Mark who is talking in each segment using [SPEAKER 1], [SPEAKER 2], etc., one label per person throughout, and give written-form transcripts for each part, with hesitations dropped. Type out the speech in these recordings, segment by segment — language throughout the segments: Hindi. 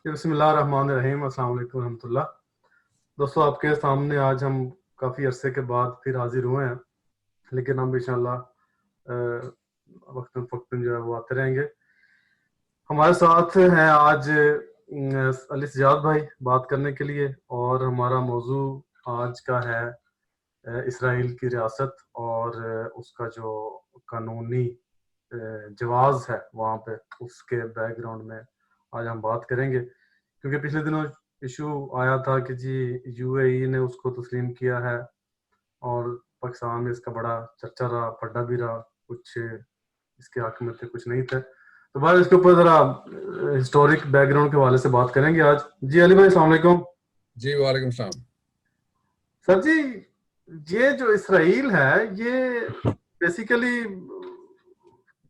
[SPEAKER 1] बिस्मिल्लाहिर्रहमानिर्रहीम। अस्सलाम वालेकुम रहमतुल्लाह। दोस्तों, आपके सामने आज हम काफ़ी अरसे के बाद फिर हाजिर हुए हैं, लेकिन हम इंशाल्लाह वक्तन फ़वक्तन जो है वो आते रहेंगे। हमारे साथ हैं आज अली सजाद भाई बात करने के लिए, और हमारा मौजू आज का है इसराइल की रियासत और उसका जो कानूनी जवाज़ है वहाँ पे, उसके बैकग्राउंड में आज हम बात करेंगे। क्योंकि पिछले दिनों इशू आया था कि जी यूएई ने उसको तस्लीम किया है, और पाकिस्तान में इसका बड़ा चर्चा रहा, फड्डा भी रहा, कुछ इसके हक में थे, कुछ नहीं थे। तो बाद इसके ऊपर ज़रा हिस्टोरिक बैकग्राउंड के हवाले से बात करेंगे आज। जी अली भाई, अस्सलाम वालेकुम।
[SPEAKER 2] जी वालेकुम सलाम।
[SPEAKER 1] सर जी, ये जो इसराइल है, ये बेसिकली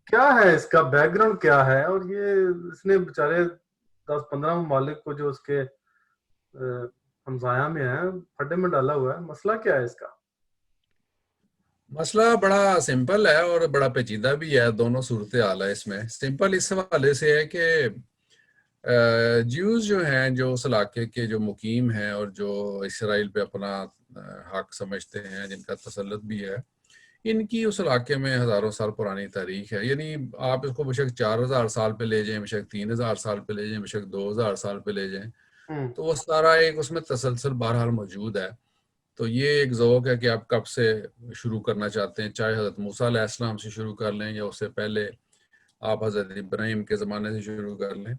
[SPEAKER 1] क्या है, इसका बैकग्राउंड क्या है, और ये इसने बेचारे 10-15 ममालिक को जो उसके हमसाया में है फड्डे में डाला हुआ है। मसला क्या है इसका?
[SPEAKER 2] मसला बड़ा सिंपल है और बड़ा पेचीदा भी है। दोनों सूरत हाल है इसमें। सिंपल इस हवाले से है कि ज्यूज जो हैं, जो उस इलाके के जो मुकीम हैं और जो इसराइल पे अपना हक समझते हैं, जिनका तसल्लुत भी है, इनकी उस इलाके में हज़ारों साल पुरानी तारीख है। यानी आप इसको बेशक 4000 साल पे ले जाएं, बेशक 3000 साल पे ले जाएं, बेशक 2000 साल पे ले जाएं, तो वो सारा एक उसमें तसलसल बहरहाल मौजूद है। तो ये एक ज़ौक़ है कि आप कब से शुरू करना चाहते हैं, चाहे हज़रत मूसा अलैहिस्सलाम से शुरू कर लें या उससे पहले आप हज़रत इब्राहिम के ज़माने से शुरू कर लें।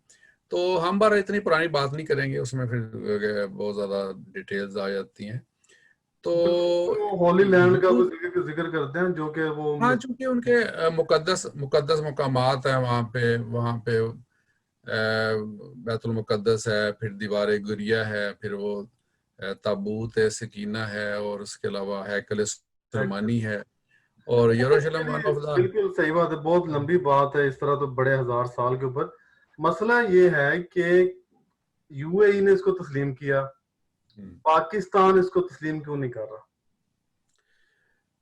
[SPEAKER 2] तो हम बार इतनी पुरानी बात नहीं करेंगे, उसमें फिर बहुत ज़्यादा डिटेल्स आ जाती हैं। तो
[SPEAKER 1] होली लैंड का
[SPEAKER 2] यूं,
[SPEAKER 1] जिक्र करते हैं, जो कि वो
[SPEAKER 2] हाँ, चूंकि उनके मुकद्दस मुकद्दस मकामात हैं वहाँ पे बैतुल मुकद्दस है, फिर दीवार गुरिया है, फिर वो ताबूत है, सकीना है, और उसके अलावा हैकल सुलेमानी है, और यरूशलेम वन ऑफ द।
[SPEAKER 1] बिल्कुल सही बात है, बहुत लंबी बात है, इस तरह तो बड़े हजार साल के ऊपर। मसला ये है कि यूएई ने इसको तस्लीम किया, पाकिस्तान इसको तस्लीम क्यों नहीं कर रहा?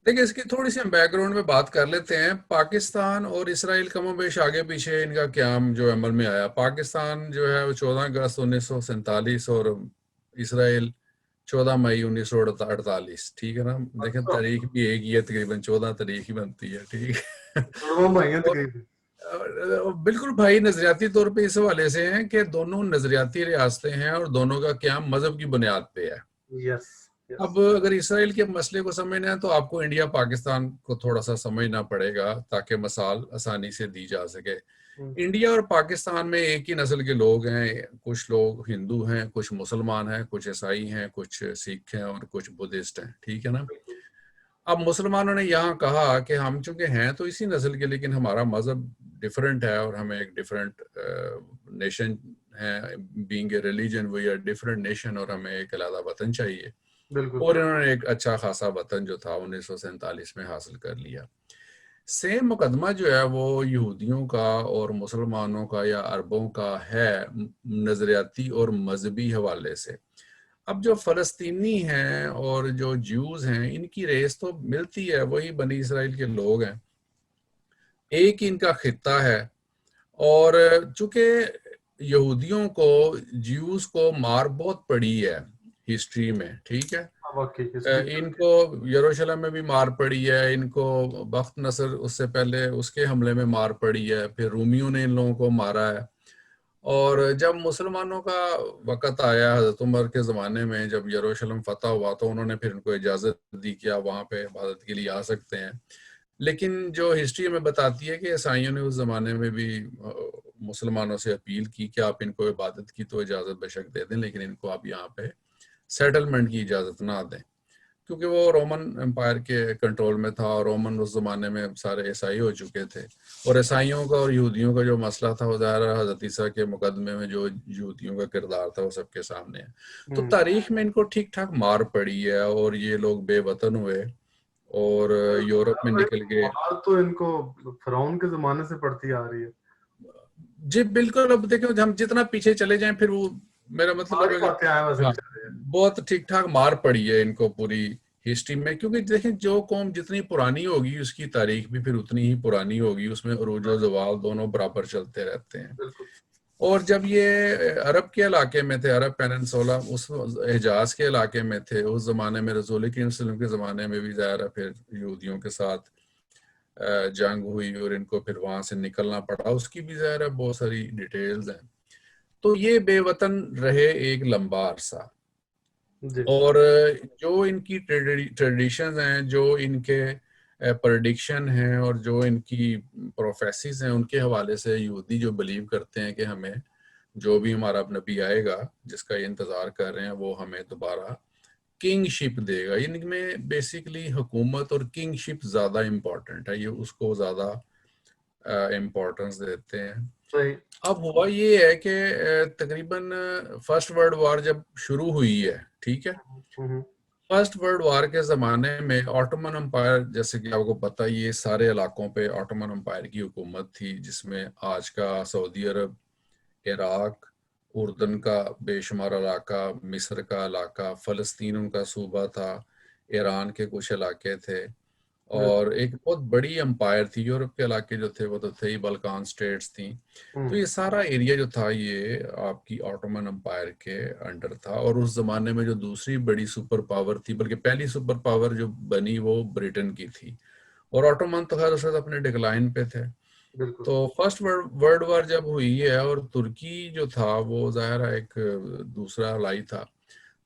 [SPEAKER 2] देखिए, इसकी थोड़ी सी हम बैकग्राउंड में बात कर लेते हैं। पाकिस्तान और इसराइल कमोबेश आगे पीछे इनका क़याम जो अमल में आया। पाकिस्तान जो है वो 14 अगस्त 1947, और इसराइल 14 मई 1948। ठीक है ना, देखें
[SPEAKER 1] अच्छा,
[SPEAKER 2] तारीख भी एक ही है, तकरीबन 14 तारीख ही बनती है। ठीक है।
[SPEAKER 1] जुड़वा भाई हैं
[SPEAKER 2] और
[SPEAKER 1] तकरीबन।
[SPEAKER 2] बिल्कुल भाई, नजरियाती तौर पे इस हवाले से हैं कि दोनों नजरियाती रियासतें हैं और दोनों का क़याम मजहब की बुनियाद पे है।
[SPEAKER 1] Yes, yes.
[SPEAKER 2] अब अगर इसराइल के मसले को समझना है तो आपको इंडिया पाकिस्तान को थोड़ा सा समझना पड़ेगा, ताकि मिसाल आसानी से दी जा सके। इंडिया और पाकिस्तान में एक ही नस्ल के लोग हैं। कुछ लोग हिंदू हैं, कुछ मुसलमान हैं, कुछ ईसाई हैं, कुछ सिख हैं, और कुछ बुद्धिस्ट हैं। ठीक है ना। अब मुसलमानों ने यहाँ कहा कि हम चूंकि हैं तो इसी नस्ल के, लेकिन हमारा मजहब डिफरेंट है और हमें एक डिफरेंट नेशन है, being a religion we are different nation, और हमें एक अलग वतन चाहिए।
[SPEAKER 1] बिल्कुल।
[SPEAKER 2] और इन्होंने एक अच्छा खासा वतन जो था 1947 में हासिल कर लिया। सेम मुकदमा जो है वो यहूदियों का और मुसलमानों का या अरबों का है, नजरियाती और मजहबी हवाले से। अब जो फ़लस्तीनी हैं और जो ज्यूज हैं, इनकी रेस तो मिलती है, वही बनी इसराइल के लोग हैं, एक ही इनका खित्ता है। और चूंकि यहूदियों को, ज्यूज को मार बहुत पड़ी है हिस्ट्री में। ठीक है।
[SPEAKER 1] हाँ, वाकई हिस्ट्री।
[SPEAKER 2] इनको यरूशलेम में भी मार पड़ी है, इनको बख्त नसर उससे पहले उसके हमले में मार पड़ी है, फिर रूमियों ने इन लोगों को मारा है। और जब मुसलमानों का वक़्त आया हज़रत उमर के ज़माने में, जब यरूशलेम फतह हुआ, तो उन्होंने फिर इनको इजाज़त दी कि आप वहाँ पे इबादत के लिए आ सकते हैं। लेकिन जो हिस्ट्री हमें बताती है कि ईसाइयों ने उस ज़माने में भी मुसलमानों से अपील की कि आप इनको इबादत की तो इजाज़त बेशक दे दें, लेकिन इनको आप यहाँ पे सेटलमेंट की इजाज़त ना दें, क्योंकि वो रोमन एम्पायर के कंट्रोल में था, और रोमन उस ज़माने में सारे ईसाई हो चुके थे। और ईसाइयों का और यहूदियों का जो मसला था, वो ज़ाहिर है हज़रत ईसा के मुकदमे में जो यहूदियों का किरदार था वो सबके सामने है। तो तारीख में इनको ठीक ठाक मार पड़ी है, और ये लोग बेवतन हुए और यूरोप में निकल गए।
[SPEAKER 1] मार तो इनको फिरौन के जमाने से पड़ती आ रही है।
[SPEAKER 2] जी बिल्कुल। अब देखो, हम जितना पीछे चले जाएं फिर वो, मेरा मतलब
[SPEAKER 1] सारी
[SPEAKER 2] है कि
[SPEAKER 1] बातें आए वैसे
[SPEAKER 2] हाँ,
[SPEAKER 1] बेचारे।
[SPEAKER 2] बहुत ठीक ठाक मार पड़ी है इनको पूरी हिस्ट्री में। क्योंकि देखें, जो कौम जितनी पुरानी होगी उसकी तारीख भी फिर उतनी ही पुरानी होगी, उसमें उरूज और ज़वाल दोनों बराबर चलते रहते हैं।
[SPEAKER 1] बिल्कुल।
[SPEAKER 2] और जब ये अरब के इलाके में थे, अरब पेनिनसुला उस हिजाज के इलाके में थे, उस ज़माने में रसूल करीम सल्लल्लाहु अलैहि वसल्लम के ज़माने में भी ज़ाहिर है फिर यहूदियों के साथ जंग हुई और इनको फिर वहाँ से निकलना पड़ा, उसकी भी ज़ाहिर है बहुत सारी डिटेल्स हैं। तो ये बेवतन रहे एक लंबा अरसा,
[SPEAKER 1] जी।
[SPEAKER 2] और जो इनकी ट्रेडिशंस हैं, जो इनके प्रेडिक्शन हैं और जो इनकी प्रोफेसीज हैं, उनके हवाले से यहूदी जो बिलीव करते हैं कि हमें जो भी हमारा नबी आएगा जिसका ये इंतज़ार कर रहे हैं वो हमें दोबारा किंगशिप देगा। इनमें बेसिकली हुकूमत और किंगशिप ज़्यादा इम्पोर्टेंट है, ये उसको ज़्यादा इम्पोर्टेंस देते हैं।
[SPEAKER 1] सही।
[SPEAKER 2] अब हुआ ये है कि तकरीबन फर्स्ट वर्ल्ड वॉर जब शुरू हुई है, ठीक है,
[SPEAKER 1] हम्म।
[SPEAKER 2] फर्स्ट वर्ल्ड वॉर के ज़माने में ऑटोमन अम्पायर, जैसे कि आपको पता है, ये सारे इलाकों पे ऑटोमन अम्पायर की हुकूमत थी, जिसमें आज का सऊदी अरब, इराक, उर्दन का बेशुमार इलाका, मिस्र का इलाका, फ़लस्तीन उनका सूबा था, ईरान के कुछ इलाके थे,
[SPEAKER 1] बिल्कुल।
[SPEAKER 2] और एक बहुत बड़ी एम्पायर थी। यूरोप के इलाके जो थे वो तो थे ही, बल्कान स्टेट्स थी। तो
[SPEAKER 1] हम्म।
[SPEAKER 2] ये सारा एरिया जो था ये आपकी ऑटोमन एम्पायर के अंडर था। और उस जमाने में जो दूसरी बड़ी सुपर पावर थी, बल्कि पहली सुपर पावर जो बनी वो ब्रिटेन की थी, और ऑटोमन तो खैर उस वक्त अपने डिक्लाइन पे थे।
[SPEAKER 1] बिल्कुल।
[SPEAKER 2] तो फर्स्ट वर्ल्ड वॉर जब हुई है, और तुर्की जो था वो ज़ाहिर है एक दूसरा लाई था,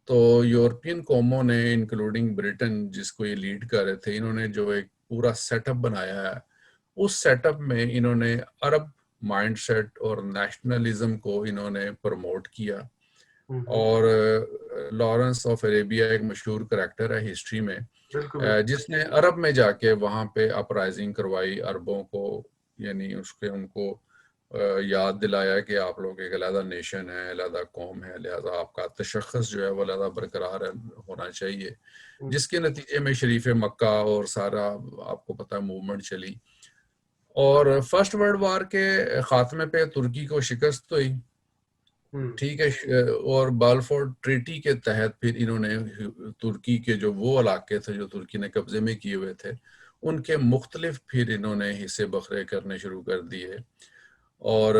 [SPEAKER 2] तो यूरोपियन कौमों ने इंक्लूडिंग ब्रिटेन जिसको ये लीड कर रहे थे, इन्होंने जो एक पूरा सेटअप बनाया है, उस सेटअप में इन्होंने अरब माइंडसेट और नेशनलिज्म को इन्होंने प्रमोट किया।
[SPEAKER 1] हम्म।
[SPEAKER 2] और लॉरेंस ऑफ अरेबिया एक मशहूर करैक्टर है हिस्ट्री में,
[SPEAKER 1] बिल्कुल बिल्कुल।
[SPEAKER 2] जिसने अरब में जाके वहाँ पे अपराइजिंग करवाई अरबों को, यानी उसके उनको याद दिलाया कि आप लोग एक अलग नेशन है, अलग कौम है, लिहाजा आपका तशख़्ख़ुस जो है वो अलग बरकरार होना चाहिए, जिसके नतीजे में शरीफ मक्का और सारा आपको पता है मूवमेंट चली। और फर्स्ट वर्ल्ड वार के खात्मे पे तुर्की को शिकस्त हुई,
[SPEAKER 1] हम्म।
[SPEAKER 2] ठीक है, और बालफोर ट्रीटी के तहत फिर इन्होंने तुर्की के जो वो इलाके थे जो तुर्की ने कब्जे में किए हुए थे, उनके मुख्तलिफ फिर इन्होंने हिस्से बखरे करने शुरू कर दिए। और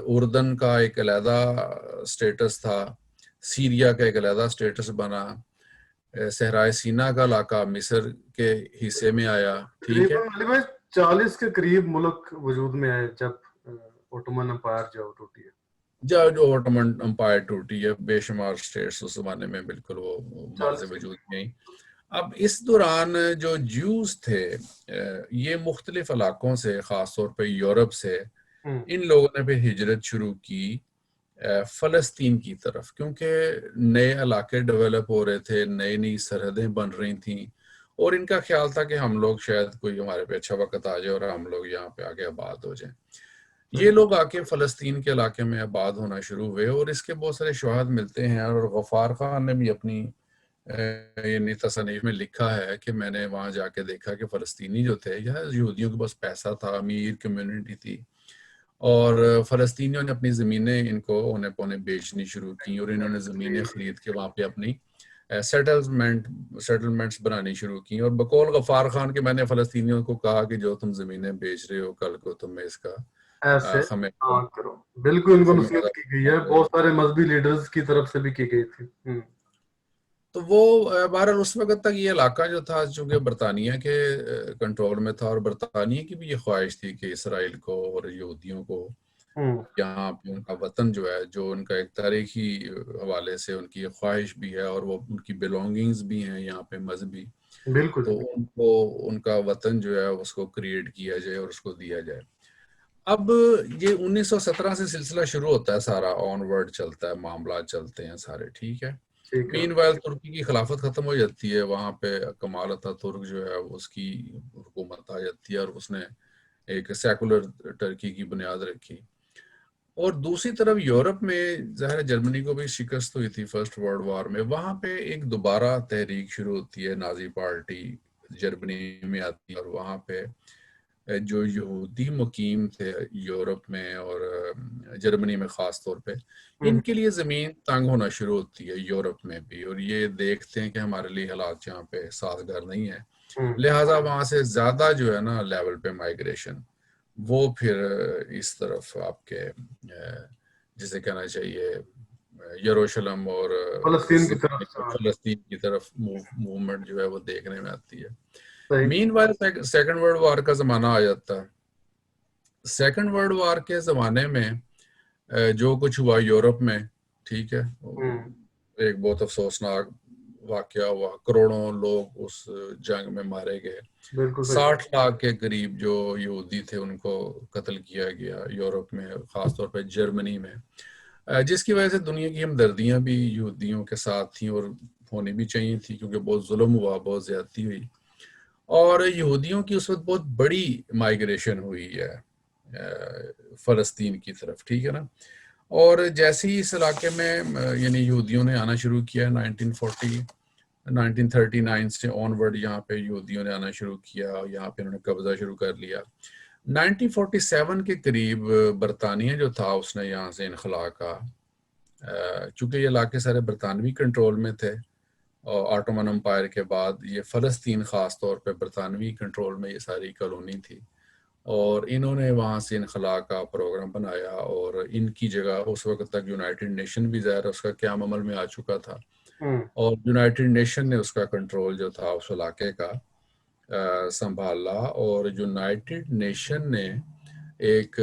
[SPEAKER 2] उर्दन का एक अलहदा स्टेटस था, सीरिया का एक अलहदा स्टेटस बना, सहराए सीना का इलाका मिस्र के हिस्से में आया, ठीक है।
[SPEAKER 1] तकरीबन अली भाई 40 के करीब मुल्क वजूद में आए जब ओटोमन एम्पायर जो टूटी है।
[SPEAKER 2] जब ओटोमन एम्पायर टूटी है, बेशुमार स्टेट्स उस जमाने में बिल्कुल वो मार्ज
[SPEAKER 1] 40 के
[SPEAKER 2] वजूद
[SPEAKER 1] करीब।
[SPEAKER 2] नहीं। अब इस दौरान जो ज्यूज थे, ये मुख्तलिफ इलाकों से, ख़ास तौर पे यूरोप से,
[SPEAKER 1] हम्म।
[SPEAKER 2] इन लोगों ने फिर हिजरत शुरू की फ़लस्तीन की तरफ, क्योंकि नए इलाके डेवलप हो रहे थे, नई नई सरहदें बन रही थी, और इनका ख्याल था कि हम लोग शायद कोई हमारे पे अच्छा वक्त आ जाए और हम लोग यहाँ पे आके आबाद हो जाएं। ये
[SPEAKER 1] बिल्कुल।
[SPEAKER 2] लोग आके फ़लस्तीन के इलाके में आबाद होना शुरू हुए, और इसके बहुत सारे शवाहद मिलते हैं। और गफ़ार खान ने भी अपनी यानी तसनीफ में लिखा है कि मैंने वहाँ जाके देखा कि फ़लस्तीनी जो थे, यह यहूदियों के पास पैसा था, अमीर कम्युनिटी थी, और फ़लस्तीनियों ने अपनी ज़मीनें इनको औने पौने बेचनी शुरू की, और इन्होंने ज़मीनें ख़रीद के वहाँ पे अपनी सेटलमेंट्स बनानी शुरू की। और बकौल गफ़ार खान के, मैंने फ़लस्तीनियों को कहा कि जो तुम ज़मीनें बेच रहे हो, कल को तुम्हें इसका
[SPEAKER 1] ऐसे
[SPEAKER 2] हमें
[SPEAKER 1] हाँ करो। बिल्कुल इनको
[SPEAKER 2] ख़मीरा
[SPEAKER 1] नसीहत की गई है, बहुत सारे मजहबी लीडर्स की तरफ से भी की गई थी।
[SPEAKER 2] तो वो बहरहाल उस वक्त तक ये इलाका जो था चूंकि बरतानिया के कंट्रोल में था, और बरतानिया की भी ये ख्वाहिश थी कि इसराइल को और यहूदियों को
[SPEAKER 1] हम्म।
[SPEAKER 2] यहाँ पे उनका वतन जो है, जो उनका एक तारीखी हवाले से उनकी ये ख्वाहिश भी है, और वो उनकी बिलोंगिंग्स भी हैं यहाँ पे मजहबी,
[SPEAKER 1] बिल्कुल।
[SPEAKER 2] तो उनको उनका वतन जो है उसको क्रिएट किया जाए और उसको दिया जाए। अब ये 1917 से सिलसिला शुरू होता है, सारा ऑनवर्ड चलता है, मामला चलते हैं सारे, ठीक है।
[SPEAKER 1] ठीक है।
[SPEAKER 2] मीनवाइल तुर्की की खिलाफत खत्म हो जाती है, वहाँ पे कमाल अतातुर्क जो है उसकी हुकूमत आ जाती है, और उसने एक सेकुलर टर्की की बुनियाद रखी। और दूसरी तरफ यूरोप में ज़ाहिर है जर्मनी को भी शिकस्त हुई थी फर्स्ट वर्ल्ड वॉर में, वहाँ पे एक दोबारा तहरीक शुरू होती है, नाजी पार्टी जर्मनी में आती है, और वहाँ पे जो यहूदी मुकीम थे यूरोप में और जर्मनी में ख़ास तौर पे,
[SPEAKER 1] हम्म।
[SPEAKER 2] इनके लिए ज़मीन तंग होना शुरू होती है यूरोप में भी, और ये देखते हैं कि हमारे लिए हालात यहाँ पे साजगार नहीं है,
[SPEAKER 1] हम्म।
[SPEAKER 2] लिहाजा वहाँ से ज़्यादा जो है ना लेवल पे माइग्रेशन, वो फिर इस तरफ आपके जिसे कहना चाहिए यरूशलेम और
[SPEAKER 1] फलस्तीन की तरफ। हाँ,
[SPEAKER 2] फलस्तीन की तरफ मूवमेंट जो है वो देखने में आती है।
[SPEAKER 1] सही।
[SPEAKER 2] मीनवाइल सेकंड वर्ल्ड वॉर का जमाना आ जाता है। सेकंड वर्ल्ड वॉर के जमाने में जो कुछ हुआ यूरोप में, ठीक है, एक बहुत अफसोसनाक वाकया हुआ। करोड़ों लोग उस जंग में मारे गए।
[SPEAKER 1] बिल्कुल सही।
[SPEAKER 2] 60 लाख के करीब जो यहूदी थे उनको कत्ल किया गया यूरोप में, खासतौर पर जर्मनी में, जिसकी वजह से दुनिया की हमदर्दियां भी यहूदियों के साथ थी और होनी भी चाहिए थी, क्योंकि बहुत जुल्म हुआ, बहुत ज्यादती हुई। और यहूदियों की उस वक्त बहुत बड़ी माइग्रेशन हुई है फ़लस्तीन की तरफ, ठीक है ना। और जैसे ही इस इलाके में यानी यहूदियों ने आना शुरू किया 1939 से ऑनवर्ड, यहाँ पे यहूदियों ने आना शुरू किया, यहाँ पे उन्होंने कब्जा शुरू कर लिया। 1947 के करीब बरतानिया जो था उसने यहाँ से इनखला का, चूँकि ये इलाके सारे बरतानवी कंट्रोल में थे और ऑटोमन एम्पायर के बाद ये फ़लस्तीन ख़ास तौर पे बरतानवी कंट्रोल में ये सारी कॉलोनी थी, और इन्होंने वहाँ से इनखला का प्रोग्राम बनाया। और इनकी जगह उस वक्त तक यूनाइटेड नेशन भी ज़ाहिर उसका क़याम अमल में आ चुका था, और यूनाइटेड नेशन ने उसका कंट्रोल जो था उस इलाके का संभाला। और यूनाइटेड नेशन ने एक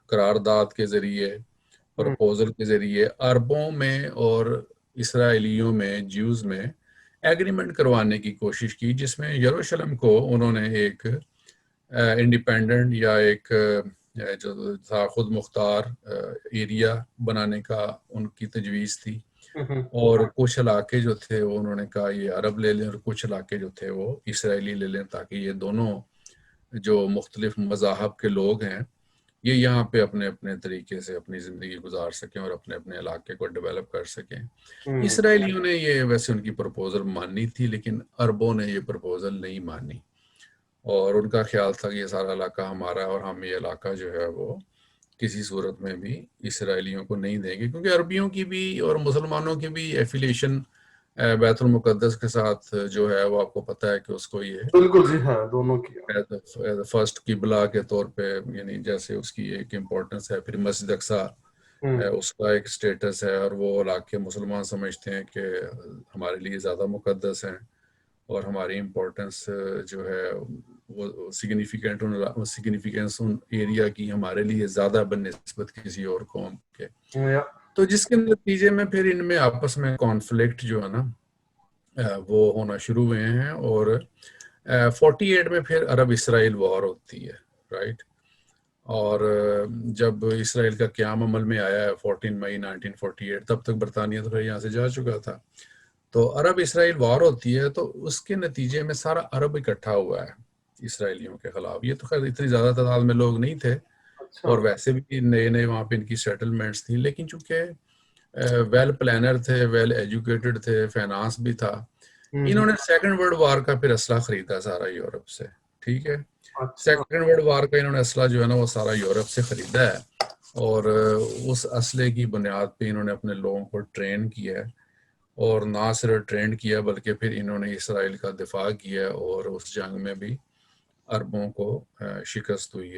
[SPEAKER 2] करारदाद के ज़रिए, प्रपोजल के ज़रिए अरबों में और इसराइलियों में, ज्यूज़ में एग्रीमेंट करवाने की कोशिश की, जिसमें यरूशलेम को उन्होंने एक इंडिपेंडेंट या एक जो था खुद मुख्तार एरिया बनाने का उनकी तजवीज़ थी। और कुछ इलाके जो थे वो उन्होंने कहा ये अरब ले लें, और कुछ इलाके जो थे वो इसराइली ले लें, ताकि ये दोनों जो मुख्तलिफ मज़ाहब के लोग हैं ये यहाँ पे अपने अपने तरीके से अपनी ज़िंदगी गुजार सकें और अपने अपने इलाके को डेवलप कर सकें। इसराइलियों ने ये वैसे उनकी प्रपोज़ल मानी थी, लेकिन अरबों ने ये प्रपोज़ल नहीं मानी, और उनका ख्याल था कि ये सारा इलाका हमारा है और हम ये इलाका जो है वो किसी सूरत में भी इसराइलियों को नहीं देंगे, क्योंकि अरबियों की भी और मुसलमानों की भी एफिलिएशन बैतुल मुक़द्दस के साथ जो है वो आपको पता है कि उसको ये
[SPEAKER 1] बिल्कुल जी, हाँ, दोनों की।
[SPEAKER 2] फर्स्ट किबला के तौर पे, यानी जैसे उसकी एक इम्पोर्टेंस है। फिर मस्जिद अक्सा उसका एक स्टेटस है, और वो इलाके मुसलमान समझते हैं कि हमारे लिए ज़्यादा मुक़द्दस हैं, और हमारी इम्पोर्टेंस जो है वो सिग्निफिकेंस उन एरिया की हमारे लिए ज़्यादा बनिस्बत किसी और कौम के। तो जिसके नतीजे में फिर इनमें आपस में कॉन्फ्लिक्ट जो है ना वो होना शुरू हुए हैं। और 48 में फिर अरब इसराइल वॉर होती है, राइट। और जब इसराइल का क़याम अमल में आया है 14 मई 1948, तब तक बरतानिया तो यहाँ से जा चुका था। तो अरब इसराइल वॉर होती है, तो उसके नतीजे में सारा अरब इकट्ठा हुआ है इसराइलियों के खिलाफ। ये तो खैर इतनी ज़्यादा तादाद में लोग नहीं थे, और वैसे भी नए नए वहाँ पे इनकी सेटलमेंट्स थी, लेकिन चूंकि वेल प्लानर थे, वेल एजुकेटेड थे, फाइनेंस भी था, इन्होंने सेकंड वर्ल्ड वॉर का फिर असला खरीदा सारा यूरोप से, ठीक है। सेकंड वर्ल्ड वॉर का इन्होंने असला जो है ना वो सारा यूरोप से खरीदा है, और उस असले की बुनियाद पे इन्होंने अपने लोगों को ट्रेन किया है, और ना सिर्फ ट्रेंड किया बल्कि फिर इन्होंने इसराइल का दिफा किया, और उस जंग में भी अरबों को शिकस्त हुई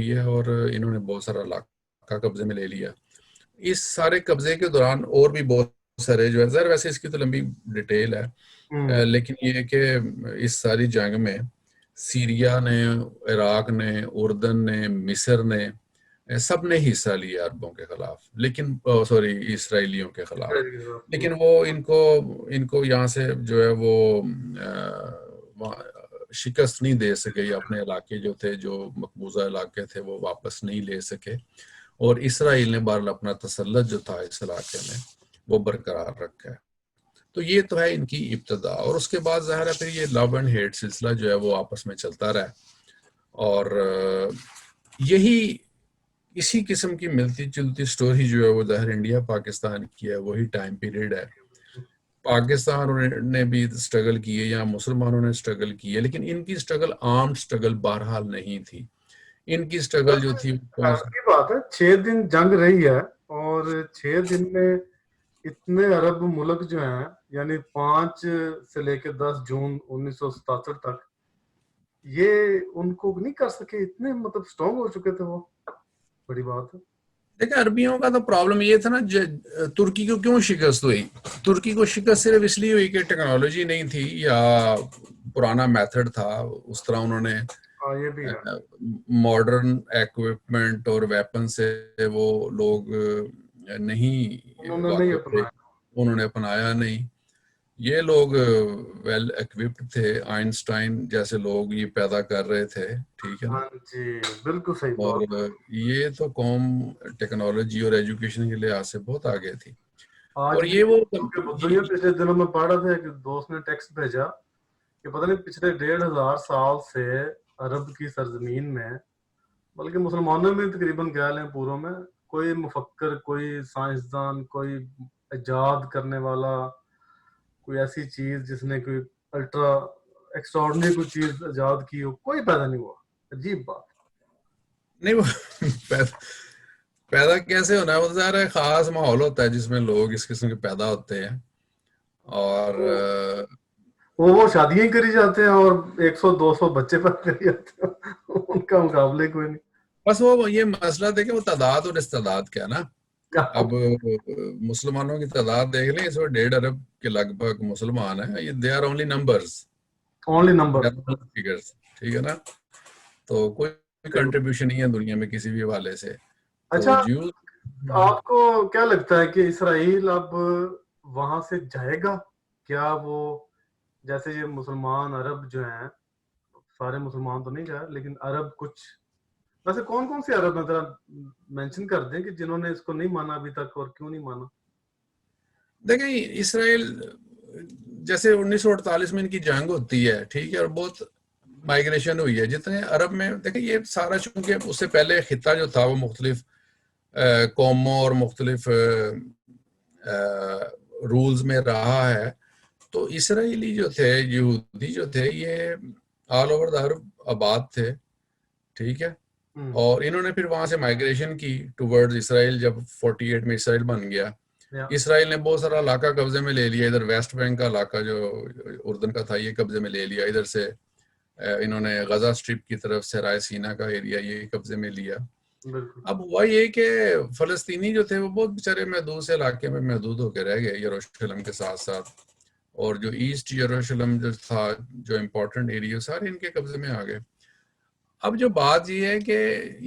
[SPEAKER 2] है, और इन्होंने बहुत सारा इलाका कब्जे में ले लिया। इस सारे कब्जे के दौरान और भी बहुत सारे जो है, ज़रा वैसे इसकी तो लंबी डिटेल है, लेकिन ये कि इस सारी जंग में सीरिया ने, इराक ने, उर्दन ने, मिस्र ने, सब ने हिस्सा लिया अरबों के खिलाफ, लेकिन सॉरी इसराइलियों के खिलाफ। लेकिन वो इनको यहाँ से जो है वो शिकस्त नहीं दे सके, अपने इलाके जो थे, जो मकबूजा इलाके थे, वो वापस नहीं ले सके, और इसराइल ने बहरहाल अपना तसल्लुत जो था इस इलाके में वो बरकरार रखा है। तो ये तो है इनकी इब्तदा, और उसके बाद ज़ाहिर है फिर ये लव एंड हेट सिलसिला जो है वो आपस में चलता रहा, और यही इसी किस्म की मिलती जुलती स्टोरी जो है वो ज़ाहिर इंडिया पाकिस्तान की है, वही टाइम पीरियड है। पाकिस्तान ने भी स्ट्रगल किए या मुसलमानों ने स्ट्रगल किए, लेकिन इनकी स्ट्रगल आर्म स्ट्रगल बहरहाल नहीं थी। इनकी स्ट्रगल जो थी
[SPEAKER 1] की बात है, 6 दिन जंग रही है, और 6 दिन में इतने अरब मुल्क जो हैं, यानी 5 से लेकर 10 जून 1967 तक ये उनको नहीं कर सके, इतने मतलब स्ट्रॉन्ग हो चुके थे वो, बड़ी बात है।
[SPEAKER 2] देखिए अरबियों का तो प्रॉब्लम ये था ना, तुर्की को क्यों शिकस्त हुई? तुर्की को शिकस्त सिर्फ इसलिए हुई कि टेक्नोलॉजी नहीं थी या पुराना मेथड था, उस तरह उन्होंने
[SPEAKER 1] हाँ ये भी है।
[SPEAKER 2] मॉडर्न इक्विपमेंट और वेपन से वो लोग नहीं
[SPEAKER 1] उन्होंने नहीं
[SPEAKER 2] वाकिफ थे,
[SPEAKER 1] अपनाया।
[SPEAKER 2] उन्होंने अपनाया नहीं। ये लोग वेल इक्विप्ड थे, आइंस्टाइन जैसे लोग ये पैदा कर रहे थे, ठीक है ना।
[SPEAKER 1] हाँ जी, बिल्कुल सही
[SPEAKER 2] और
[SPEAKER 1] बात है।
[SPEAKER 2] ये तो कौम टेक्नोलॉजी और एजुकेशन के लिहाज से बहुत आगे थी।
[SPEAKER 1] आज
[SPEAKER 2] और
[SPEAKER 1] भी
[SPEAKER 2] ये वो
[SPEAKER 1] क्योंकि दुनिया, पिछले दिनों में पढ़ रहा था कि दोस्त ने टेक्स्ट भेजा कि पता नहीं पिछले 1500 साल से अरब की सरजमीन में, बल्कि मुसलमानों में तकरीबन कह लें पूरों में, कोई मुफक्कर, कोई साइंसदान, कोई इजाद करने वाला, कोई ऐसी चीज जिसने कोई अल्ट्रा एक्स्ट्राऑर्डिनरी कोई चीज इजाद की हो, कोई पैदा नहीं हुआ। अजीब बात।
[SPEAKER 2] नहीं वो पैदा, पैदा कैसे होना है, वो ज़ाहिर है खास माहौल होता है जिसमें लोग इस किस्म के पैदा होते हैं। और
[SPEAKER 1] वो शादियां करी जाते हैं और 100-200 बच्चे पैदा करी जाते हैं उनका मुकाबले कोई नहीं।
[SPEAKER 2] बस वो ये मसला देखे, वो तादाद और इस्तेदाद क्या ना। अब मुसलमानों की तादाद देख लें, इस वक्त 1.5 अरब के लगभग मुसलमान हैं। ये they are only numbers,
[SPEAKER 1] only number.
[SPEAKER 2] Figures, ठीक है ना। तो कोई कंट्रीब्यूशन नहीं है दुनिया में किसी भी हवाले से। तो
[SPEAKER 1] अच्छा,
[SPEAKER 2] ज्यू
[SPEAKER 1] आपको क्या लगता है कि इसराइल अब वहां से जाएगा? क्या वो, जैसे ये मुसलमान अरब जो हैं, सारे मुसलमान तो नहीं गए लेकिन अरब कुछ, वैसे कौन कौन से अरब हैं, जरा मेंशन कर दें कि जिन्होंने इसको नहीं माना अभी तक और क्यों नहीं माना।
[SPEAKER 2] देखें, इसराइल जैसे 1948 में इनकी जंग होती है, ठीक है, और बहुत माइग्रेशन हुई है जितने अरब में। देखें ये सारा, चूंकि उससे पहले खिता जो था वो मुख्तलिफ कौमों और मुख्तलिफ रूल्स में रहा है। तो इसराइली जो थे, यहूदी जो थे, ये ऑल ओवर द अरब आबाद थे, ठीक है। और इन्होंने फिर वहां से माइग्रेशन की टुवर्ड्स इसराइल। जब 48 में इसराइल बन गया, इसराइल ने बहुत सारा इलाका कब्जे में ले लिया। इधर वेस्ट बैंक का इलाका जो उर्दन का था, ये कब्जे में ले लिया। इधर से इन्होंने गजा स्ट्रिप की तरफ से राय सीना का एरिया ये कब्जे में लिया। अब हुआ ये कि फलस्तीनी जो थे वो बहुत बेचारे महदूद से इलाके में महदूद होकर रह गए यरूशलेम के साथ साथ। और जो ईस्ट यरूशलेम जो था, जो इम्पोर्टेंट एरिया, सारे इनके कब्जे में आ गए। अब जो बात ये है कि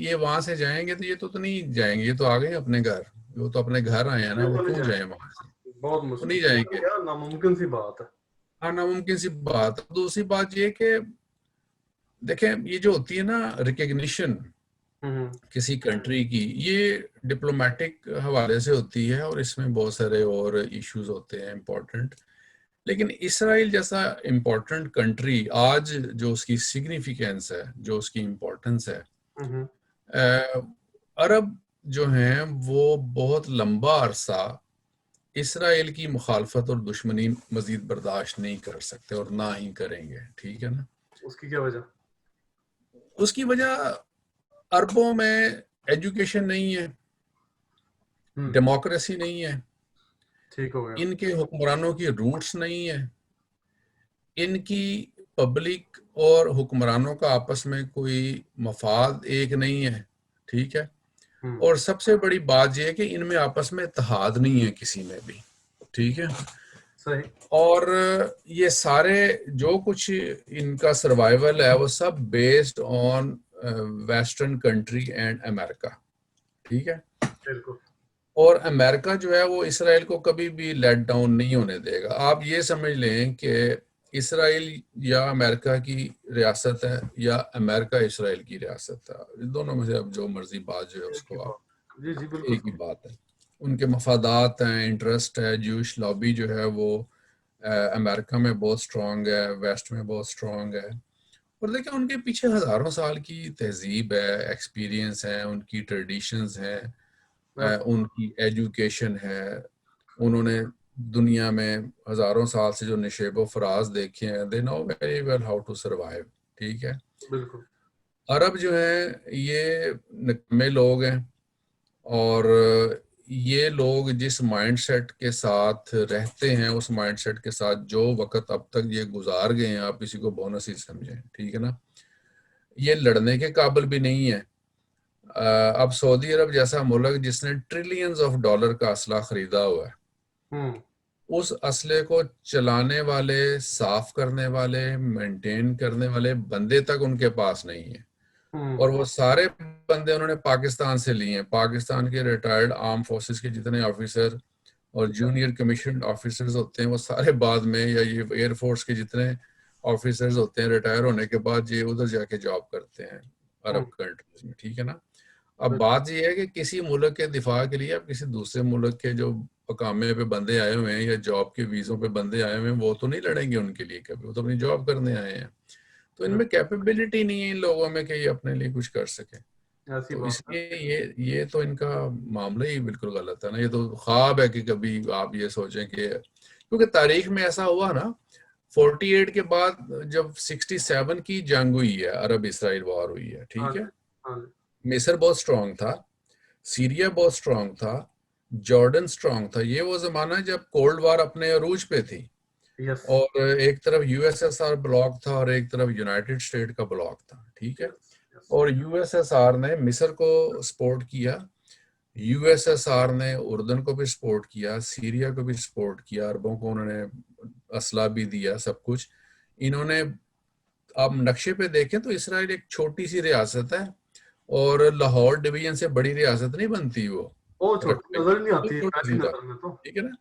[SPEAKER 2] ये वहां से जाएंगे तो ये तो नहीं जाएंगे, ये तो आ गए अपने घर, वो तो अपने घर आए हैं ना, वो क्यों जाए वहां से?
[SPEAKER 1] बहुत
[SPEAKER 2] वो नहीं
[SPEAKER 1] मुश्किल
[SPEAKER 2] जाएंगे।
[SPEAKER 1] यार, नामुमकिन सी बात है।
[SPEAKER 2] हाँ, नामुमकिन सी बात। दूसरी बात ये कि देखें, ये जो होती है ना रिकग्निशन किसी कंट्री की, ये डिप्लोमेटिक हवाले से होती है और इसमें बहुत सारे और इश्यूज होते हैं इम्पोर्टेंट। लेकिन इसराइल जैसा इम्पोर्टेंट कंट्री आज जो उसकी सिग्निफिकेंस है, जो उसकी इम्पोर्टेंस है, अरब जो हैं वो बहुत लंबा अरसा इसराइल की मुखालफत और दुश्मनी मजीद बर्दाश्त नहीं कर सकते और ना ही करेंगे, ठीक है ना।
[SPEAKER 1] उसकी क्या वजह?
[SPEAKER 2] उसकी वजह अरबों में एजुकेशन नहीं है, डेमोक्रेसी नहीं है,
[SPEAKER 1] ठीक हो गया।
[SPEAKER 2] इनके हुक्मरानों की रूट्स नहीं है, इनकी पब्लिक और हुक्मरानों का आपस में कोई मफाद एक नहीं है, ठीक है। और सबसे बड़ी बात यह है कि इनमें आपस में इत्तेहाद नहीं है किसी में भी, ठीक है।
[SPEAKER 1] सही।
[SPEAKER 2] और ये सारे जो कुछ इनका सर्वाइवल है वो सब based on western country and America, ठीक है।
[SPEAKER 1] बिल्कुल।
[SPEAKER 2] और अमेरिका जो है वो इसराइल को कभी भी लेट डाउन नहीं होने देगा। आप ये समझ लें कि इसराइल या अमेरिका की रियासत है या अमेरिका इसराइल की रियासत है, दोनों में से अब जो मर्जी बात जो है उसको आप,
[SPEAKER 1] जी जी बिल्कुल
[SPEAKER 2] एक ही बात है। उनके मफादात हैं, इंटरेस्ट है। जूश लॉबी जो है वो अमेरिका में बहुत स्ट्रांग है, वेस्ट में बहुत स्ट्रांग है। और देखिए उनके पीछे हज़ारों साल की तहजीब है, एक्सपीरियंस है, उनकी ट्रेडिशंस हैं, उनकी एजुकेशन है। उन्होंने दुनिया में हज़ारों साल से जो नशेब व फराज देखे हैं, they know very well how to survive, ठीक है।
[SPEAKER 1] बिल्कुल।
[SPEAKER 2] अरब जो हैं ये निकम्मे लोग हैं, और ये लोग जिस माइंडसेट के साथ रहते हैं, उस माइंडसेट के साथ जो वक्त अब तक ये गुजार गए हैं, आप इसी को बोनस ही समझें, ठीक है ना। ये लड़ने के काबिल भी नहीं है। अब सऊदी अरब जैसा मुल्क जिसने ट्रिलियंस ऑफ डॉलर का असला खरीदा हुआ है,
[SPEAKER 1] हम्म
[SPEAKER 2] उस असले को चलाने वाले, साफ करने वाले, मेंटेन करने वाले बंदे तक उनके पास नहीं है।
[SPEAKER 1] हम्म
[SPEAKER 2] और वो सारे बंदे उन्होंने पाकिस्तान से लिए हैं। पाकिस्तान के रिटायर्ड आर्म फोर्सेस के जितने ऑफिसर और जूनियर कमीशन ऑफिसर्स होते हैं वो सारे बाद में, या ये एयरफोर्स के जितने ऑफिसर्स होते हैं रिटायर होने के बाद ये उधर जाके जॉब करते हैं अरब
[SPEAKER 1] हम्म
[SPEAKER 2] कंट्रीज में, ठीक है ना। अब बात ये है कि किसी मुल्क के दिफा के लिए अब किसी दूसरे मुल्क के जो अकामे पे बंदे आए हुए हैं या जॉब के वीज़ों पे बंदे आए हुए हैं, वो तो नहीं लड़ेंगे उनके लिए कभी, वो तो अपनी जॉब करने आए हैं। तो इनमें कैपेबिलिटी नहीं है इन लोगों में कि ये अपने लिए कुछ कर सके।
[SPEAKER 1] ऐसी
[SPEAKER 2] तो
[SPEAKER 1] बात है।
[SPEAKER 2] इसलिए ये तो इनका मामला ही बिल्कुल गलत है ना। ये तो ख्वाब है कि कभी आप ये सोचें कि, क्योंकि तारीख में ऐसा हुआ ना, 48 के बाद जब 67 की जंग हुई है, अरब इसराइल वॉर हुई है,
[SPEAKER 1] हाँ
[SPEAKER 2] ठीक है,
[SPEAKER 1] जी, हाँ जी।
[SPEAKER 2] मिस्र बहुत स्ट्रांग था, सीरिया बहुत स्ट्रांग था, जॉर्डन स्ट्रांग था। ये वो जमाना जब कोल्ड वार अपने अरूज पे थी,
[SPEAKER 1] यस,
[SPEAKER 2] और एक तरफ यूएसएसआर ब्लॉक था और एक तरफ यूनाइटेड स्टेट का ब्लॉक था, ठीक है।
[SPEAKER 1] Yes, yes.
[SPEAKER 2] और यूएसएसआर ने मिस्र को सपोर्ट किया, यूएसएसआर ने उर्दन को भी सपोर्ट किया, सीरिया को भी सपोर्ट किया, अरबों को उन्होंने असला भी दिया, सब कुछ इन्होंने। आप नक्शे पे देखें तो इसराइल एक छोटी सी रियासत है, और लाहौर डिवीजन से बड़ी रियासत नहीं बनती वो,
[SPEAKER 1] वो छोटी
[SPEAKER 2] रकबे
[SPEAKER 1] नजर नहीं
[SPEAKER 2] में
[SPEAKER 1] आती है
[SPEAKER 2] छोटी सी
[SPEAKER 1] पहली
[SPEAKER 2] था,
[SPEAKER 1] नजर में तो।
[SPEAKER 2] ठीक है ना।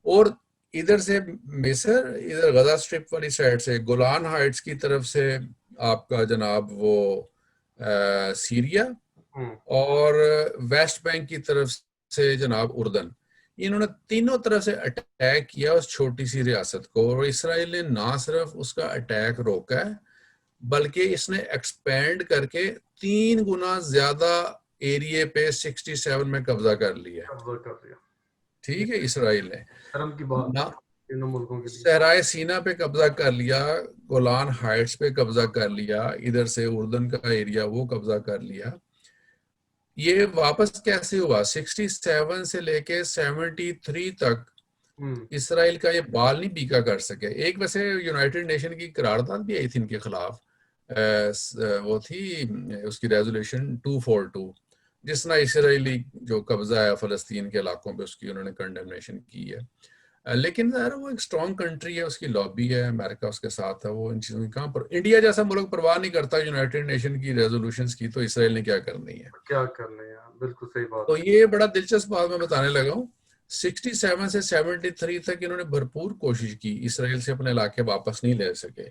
[SPEAKER 2] और इधर से मिस्र, इधर गजा स्ट्रिप वाली साइड से गोलान हाइट्स की तरफ से आपका जनाब वो सीरिया,
[SPEAKER 1] हम्म
[SPEAKER 2] और वेस्ट बैंक की तरफ से जनाब उर्दन। इन्होंने तीनों तरफ से अटैक किया उस छोटी सी रियासत को, और इसराइल ने ना सिर्फ उसका अटैक रोका है, बल्कि इसने एक्सपेंड करके 3 गुना ज्यादा एरिया पे 67 में कब्जा कर लिया है,
[SPEAKER 1] कब्जा कर लिया। ये
[SPEAKER 2] ठीक है। इसराइल ने
[SPEAKER 1] शर्म की बात है
[SPEAKER 2] ना
[SPEAKER 1] तीनों मुल्कों के लिए।
[SPEAKER 2] सहराए सीना पे कब्जा कर लिया, गोलान हाइट्स पे कब्जा कर लिया, इधर से उर्दन का एरिया वो कब्जा कर लिया। ये वापस कैसे हुआ? 67 से लेके 73 तक
[SPEAKER 1] हम्म
[SPEAKER 2] इसराइल का ये बाल नहीं बीका कर सके। एक वैसे यूनाइटेड नेशन की करारदाद भी आई थी इनके खिलाफ, वो थी उसकी रेजोल्यूशन 242, जिसने इसराइली जो कब्जा है फलस्तीन के इलाकों पे उसकी उन्होंने कंडेमनेशन की है। लेकिन यार वो एक स्ट्रॉन्ग कंट्री है, उसकी लॉबी है, अमेरिका उसके साथ है, वो इन चीजों की कहाँ पर, इंडिया जैसा मुल्क परवाह नहीं करता यूनाइटेड नेशन की रेजोल्यूशंस की, तो इसराइल ने क्या करनी है।
[SPEAKER 1] क्या करने यार, बिल्कुल सही बात
[SPEAKER 2] तो
[SPEAKER 1] है।
[SPEAKER 2] ये बड़ा दिलचस्प बात मैं बताने लगा हूँ। 67 से 73 तक इन्होंने भरपूर कोशिश की, इसराइल से अपने इलाके वापस नहीं ले सके।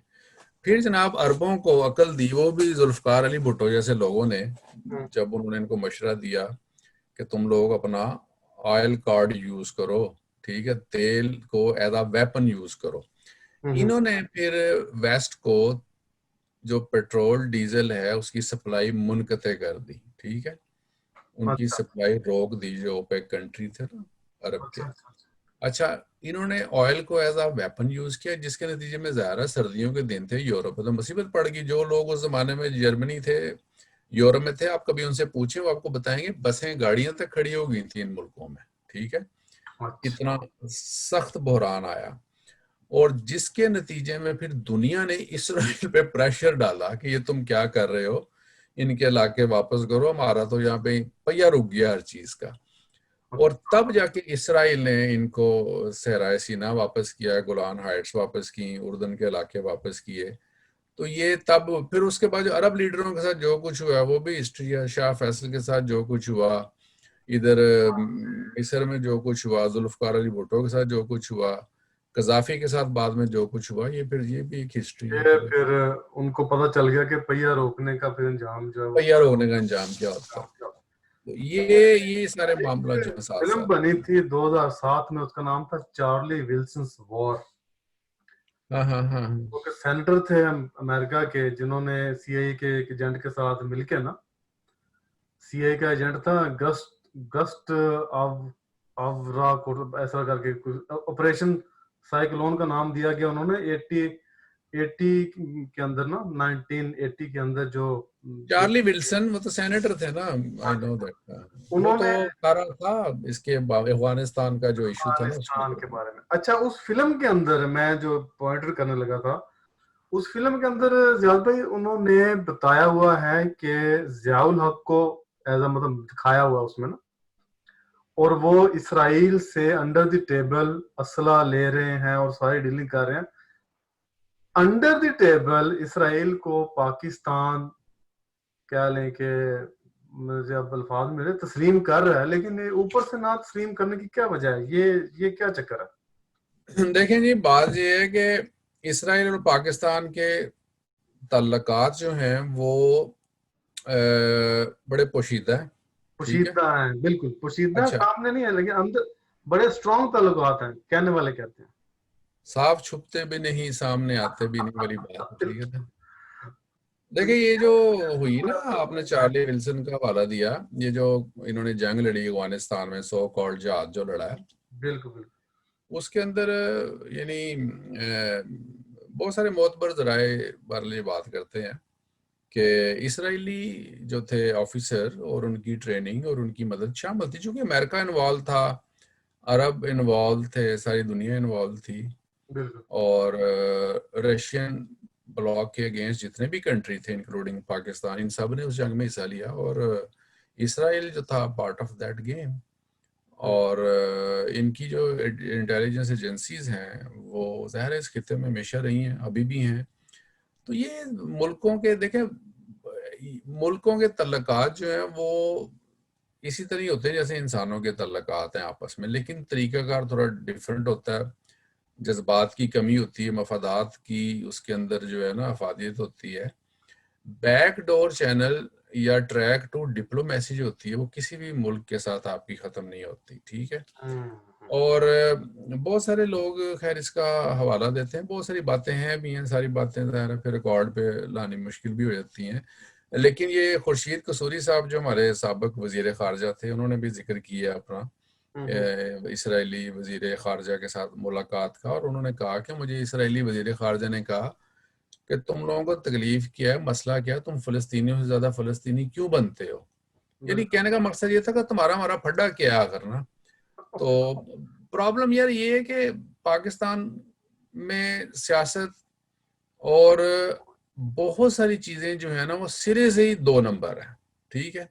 [SPEAKER 2] फिर जनाब अरबों को अकल दी, वो भी जुल्फकार अली भुट्टो जैसे लोगों ने,
[SPEAKER 1] हम्म
[SPEAKER 2] जब उन्होंने इनको मशवरा दिया कि तुम लोग अपना ऑयल कार्ड यूज करो, ठीक है, तेल को एज अ वेपन यूज करो,
[SPEAKER 1] हम्म
[SPEAKER 2] इन्होंने फिर वेस्ट को जो पेट्रोल डीजल है उसकी सप्लाई मुनक़ते कर दी, ठीक है, उनकी
[SPEAKER 1] अच्छा
[SPEAKER 2] सप्लाई रोक दी, जो ओपेक कंट्री थे ना अरब के।
[SPEAKER 1] अच्छा अच्छा अच्छा।
[SPEAKER 2] अच्छा, इन्होंने ऑयल को एज अ वेपन यूज किया, जिसके नतीजे में ज़्यादा सर्दियों के दिन थे, यूरोप में तो मुसीबत पड़ गई। जो लोग उस जमाने में जर्मनी थे, यूरोप में थे, आप कभी उनसे पूछे वो आपको बताएंगे बसें गाड़ियां तक खड़ी हो गई थी इन मुल्कों में, ठीक है।
[SPEAKER 1] अच्छा।
[SPEAKER 2] इतना सख्त बहरान आया, और जिसके नतीजे में फिर दुनिया ने इसराइल पे प्रेशर डाला कि ये तुम क्या कर रहे हो, इनके इलाके वापस करो, हमारा तो यहाँ पे पहिया रुक गया हर चीज का। और तब जाके इसराइल ने इनको सहराए सीना वापस किया, गोलान हाइट्स वापस की, उर्दन के इलाके वापस किए। तो ये तब फिर उसके बाद जो अरब लीडरों के साथ जो कुछ हुआ वो भी हिस्ट्री है। शाह फैसल के साथ जो कुछ हुआ, इधर मिस्र में जो कुछ हुआ, जुल्फकार अली भुट्टो के साथ जो कुछ हुआ, कजाफी के साथ बाद में जो कुछ हुआ, ये फिर ये भी एक हिस्ट्री है
[SPEAKER 1] ये
[SPEAKER 2] फिर।
[SPEAKER 1] फिर उनको पता चल गया कि पहिया रोकने का फिर अंजाम जो है वो
[SPEAKER 2] तैयार होने का अंजाम क्या होता है।
[SPEAKER 1] क्या।
[SPEAKER 2] तो ये सारे मामला जो है साथ
[SPEAKER 1] फिल्म
[SPEAKER 2] साथ।
[SPEAKER 1] बनी थी 2007 में, उसका नाम था चार्ली विल्सन्स वॉर।
[SPEAKER 2] हाँ हाँ हाँ
[SPEAKER 1] वो के सेनेटर थे अमेरिका के, जिन्होंने सीआईए के एक एजेंट के साथ मिलके ना, सीआईए का एजेंट था गस्ट गस्ट आव आवरा को ऐसा करके कुछ, ऑपरेशन साइक्लोन का नाम दिया गया उन्होंने 80 के अंदर ना, 1980 के अंदर जो
[SPEAKER 2] चार्ली विल्सन, वो तो सेनेटर थे ना, आई नो दैट। वो तो
[SPEAKER 1] उन्होंने
[SPEAKER 2] सारा था इसके अफगानिस्तान का जो इशू था ना उसमें
[SPEAKER 1] अफगानिस्तान
[SPEAKER 2] तो।
[SPEAKER 1] के बारे में। अच्छा, उस फिल्म के अंदर मैं जो पॉइंटर करने लगा था, उस फिल्म के अंदर जियाद भाई उन्होंने बताया हुआ है कि जियाउल हक को एज अ मतलब दिखाया हुआ उसमें ना, और वो इसराइल से अंडर द टेबल असला ले रहे हैं और सारी डीलिंग कर रहे हैं। अंडर द टेबल इसराइल को पाकिस्तान क्या लें कि मुझे अब अल्फाज मिले तस्लीम कर रहा है, लेकिन ऊपर से ना तस्लीम करने की क्या वजह है? ये क्या चक्कर है?
[SPEAKER 2] देखें जी, बात ये है कि इसराइल और पाकिस्तान के ताल्लुकात जो हैं वो बड़े पोशीदा हैं। ठीक है,
[SPEAKER 1] पोशीदा है, बिल्कुल पोशीदा,
[SPEAKER 2] अच्छा,
[SPEAKER 1] सामने नहीं है लेकिन अंदर बड़े स्ट्रॉन्ग ताल्लुकात हैं, कहने वाले कहते हैं।
[SPEAKER 2] साफ छुपते भी नहीं सामने आते भी नहीं वाली बात है। ठीक है,
[SPEAKER 1] तो
[SPEAKER 2] देखिए ये जो हुई ना, आपने चार्ली विल्सन का हवाला दिया, ये जो इन्होंने जंग लड़ी अफगानिस्तान में, सो कॉल्ड जहाज जो लड़ा है,
[SPEAKER 1] बिल्कुल बिल्कुल।
[SPEAKER 2] उसके अंदर यानी बहुत सारे मोतबर जराए वाले ये बात करते हैं कि इसराइली जो थे ऑफिसर और उनकी ट्रेनिंग और उनकी मदद शामिल थी, चूंकि अमेरिका इन्वॉल्व था, अरब इन्वॉल्व थे, सारी दुनिया इन्वॉल्व थी,
[SPEAKER 1] बिल्कुल
[SPEAKER 2] और रशियन ब्लॉक के अगेंस्ट जितने भी कंट्री थे इंक्लूडिंग पाकिस्तान, इन सब ने उस जंग में हिस्सा लिया, और इसराइल जो था पार्ट ऑफ दैट गेम। और इनकी जो इंटेलिजेंस एजेंसीज हैं वो ज़ाहिर है इस खिते में हमेशा रही हैं, अभी भी हैं। तो ये मुल्कों के, देखें, मुल्कों के तल्लकात जो हैं वो इसी तरह होते हैं जैसे इंसानों के तल्लकात हैं आपस में, लेकिन तरीकाकार थोड़ा डिफरेंट होता है। जज्बात की कमी होती है, मफादात की उसके अंदर जो है ना अफादियत होती है। बैकडोर चैनल या ट्रैक टू डिप्लोमेसी जो होती है वो किसी भी मुल्क के साथ आपकी ख़त्म नहीं होती। ठीक है, और बहुत सारे लोग खैर इसका हवाला देते हैं, बहुत सारी बातें हैं भी हैं, सारी बातें ज़ाहिर है फिर रिकॉर्ड पे लानी मुश्किल भी हो जाती हैं। लेकिन ये खुर्शीद कसूरी साहब जो हमारे साबिक वज़ीर ख़ारजा थे, उन्होंने भी जिक्र किया अपना इसराइली वज़ीर ख़ारजा के साथ मुलाकात का, और उन्होंने कहा कि मुझे इसराइली वज़ीर ख़ारजा ने कहा कि तुम लोगों को तकलीफ क्या है, मसला क्या है, तुम फ़लस्तीनियों से ज़्यादा फ़लस्तीनी क्यों बनते हो। यानी
[SPEAKER 1] बिल्कुल
[SPEAKER 2] कहने का मकसद ये था कि तुम्हारा हमारा फड्डा क्या है आखिर ना। तो प्रॉब्लम यार ये है कि पाकिस्तान में सियासत और बहुत सारी चीज़ें जो है ना वो सिरे से ही 2 नंबर है। ठीक है,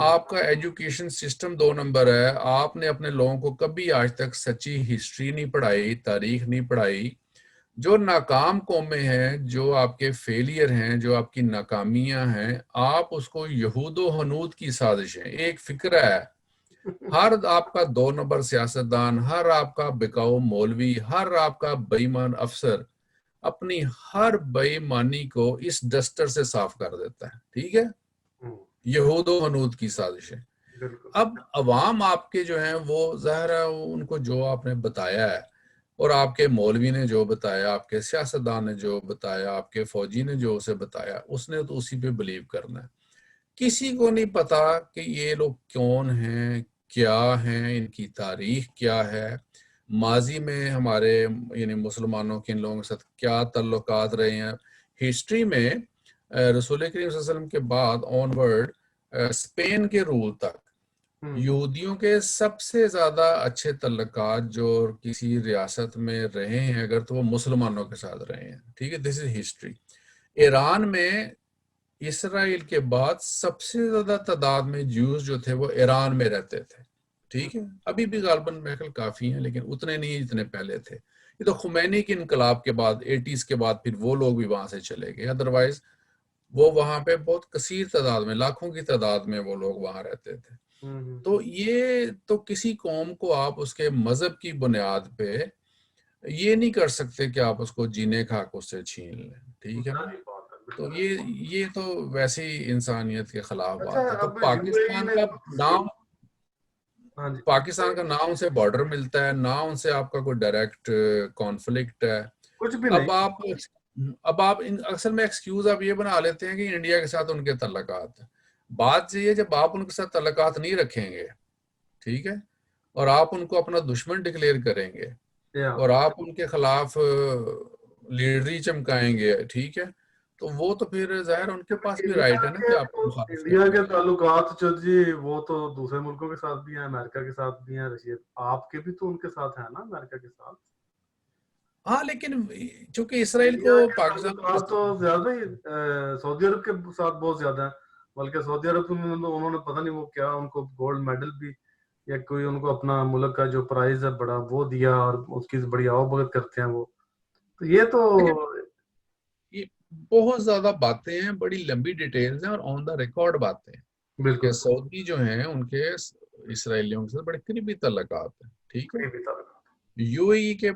[SPEAKER 2] आपका एजुकेशन सिस्टम 2 नंबर है, आपने अपने लोगों को कभी आज तक सच्ची हिस्ट्री नहीं पढ़ाई, तारीख नहीं पढ़ाई। जो नाकाम कौमें हैं, जो आपके फेलियर हैं, जो आपकी नाकामियां हैं, आप उसको यहूदो हनूद की साजिश है, एक फिक्र है। हर आपका 2 नंबर सियासतदान, हर आपका बिकाऊ मौलवी, हर आपका बेईमान अफसर अपनी हर बेईमानी को इस डस्टर से साफ कर देता है। ठीक है, यहूदो हनूद की साजिश है।
[SPEAKER 1] बिल्कुल
[SPEAKER 2] अब अवाम आपके जो हैं वो ज़ाहिर है उनको जो आपने बताया है, और आपके मौलवी ने जो बताया, आपके सियासतदान ने जो बताया, आपके फौजी ने जो उसे बताया, उसने तो उसी पे बिलीव करना है। किसी को नहीं पता कि ये लोग कौन हैं, क्या हैं, इनकी तारीख क्या है, माजी में हमारे यानी मुसलमानों के इन लोगों के साथ क्या ताल्लुकात रहे हैं। हिस्ट्री में रसूल करीम सल्लल्लाहु अलैहि वसल्लम के बाद ऑनवर्ड स्पेन के रूल तक यहूदियों के सबसे ज्यादा अच्छे तल्लुकात जो किसी रियासत में रहे हैं अगर, तो वो मुसलमानों के साथ रहे हैं। ठीक है, दिस इज हिस्ट्री। ईरान में इसराइल के बाद सबसे ज्यादा तादाद में ज्यूज जो थे वो ईरान में रहते थे। ठीक है, अभी भी गालबन महल काफी हैं लेकिन उतने नहीं जितने पहले थे। ये तो खुमैनी के इनकलाब के बाद 80s के बाद फिर वो लोग भी वहां से चले गए, अदरवाइज वो वहां पे बहुत कसीर तादाद में, लाखों की तादाद में वो लोग वहां रहते थे। तो ये तो किसी कौम को आप उसके मजहब की बुनियाद पे ये नहीं कर सकते कि आप उसको जीने का हक उससे छीन लें। ठीक है ना,
[SPEAKER 1] सही बात है,
[SPEAKER 2] तो
[SPEAKER 1] बिल्कुल।
[SPEAKER 2] ये तो वैसे ही इंसानियत के खिलाफ
[SPEAKER 1] अच्छा,
[SPEAKER 2] बात है। तो
[SPEAKER 1] अब यूएई ने
[SPEAKER 2] नाम
[SPEAKER 1] हाँ जी,
[SPEAKER 2] पाकिस्तान का ना उनसे बॉर्डर मिलता है, ना उनसे आपका कोई डायरेक्ट कॉन्फ्लिक्ट है।
[SPEAKER 1] कुछ भी नहीं।
[SPEAKER 2] अब आप अक्सर में एक्सक्यूज आप ये बना लेते हैं कि इंडिया के साथ उनके तल्लकात है। बात ये है, जब आप उनके साथ तल्लकात नहीं रखेंगे, ठीक है, और आप उनको अपना दुश्मन डिक्लेयर करेंगे
[SPEAKER 1] या
[SPEAKER 2] और आप उनके खिलाफ लीडरी चमकाएंगे, ठीक है, तो वो तो फिर जाहिर है उनके पास भी
[SPEAKER 1] इंडिया
[SPEAKER 2] राइट है ना
[SPEAKER 1] के
[SPEAKER 2] कि
[SPEAKER 1] तो
[SPEAKER 2] आपको मुखालिफ
[SPEAKER 1] इंडिया
[SPEAKER 2] करने
[SPEAKER 1] के
[SPEAKER 2] का।
[SPEAKER 1] ताल्लुकात जो जी वो तो दूसरे मुल्कों के साथ भी हैं, अमेरिका के साथ भी हैं, रशिया, आपके भी तो उनके साथ है ना, अमेरिका के साथ।
[SPEAKER 2] हाँ, लेकिन चूंकि इसराइल को
[SPEAKER 1] इंडिया के
[SPEAKER 2] पाकिस्तान को
[SPEAKER 1] ताल्लुकात तो ज्यादा ही सऊदी अरब के साथ बहुत ज्यादा है। बल्कि सऊदी अरब में उन्होंने पता नहीं वो क्या, उनको गोल्ड मेडल भी या कोई उनको अपना मुल्क का जो प्राइज है बड़ा वो दिया, और उसकी बड़ी आवभगत करते हैं वो। तो ये तो
[SPEAKER 2] देखिए, ये बहुत ज्यादा बातें हैं, बड़ी लंबी डिटेल्स हैं और ऑन द रिकॉर्ड बातें हैं कि
[SPEAKER 1] बिल्कुल
[SPEAKER 2] सऊदी जो हैं उनके इसराइलियों के साथ बड़े करीबी ताल्लुकात हैं, ठीक है।
[SPEAKER 1] सही भी था।
[SPEAKER 2] यूएई के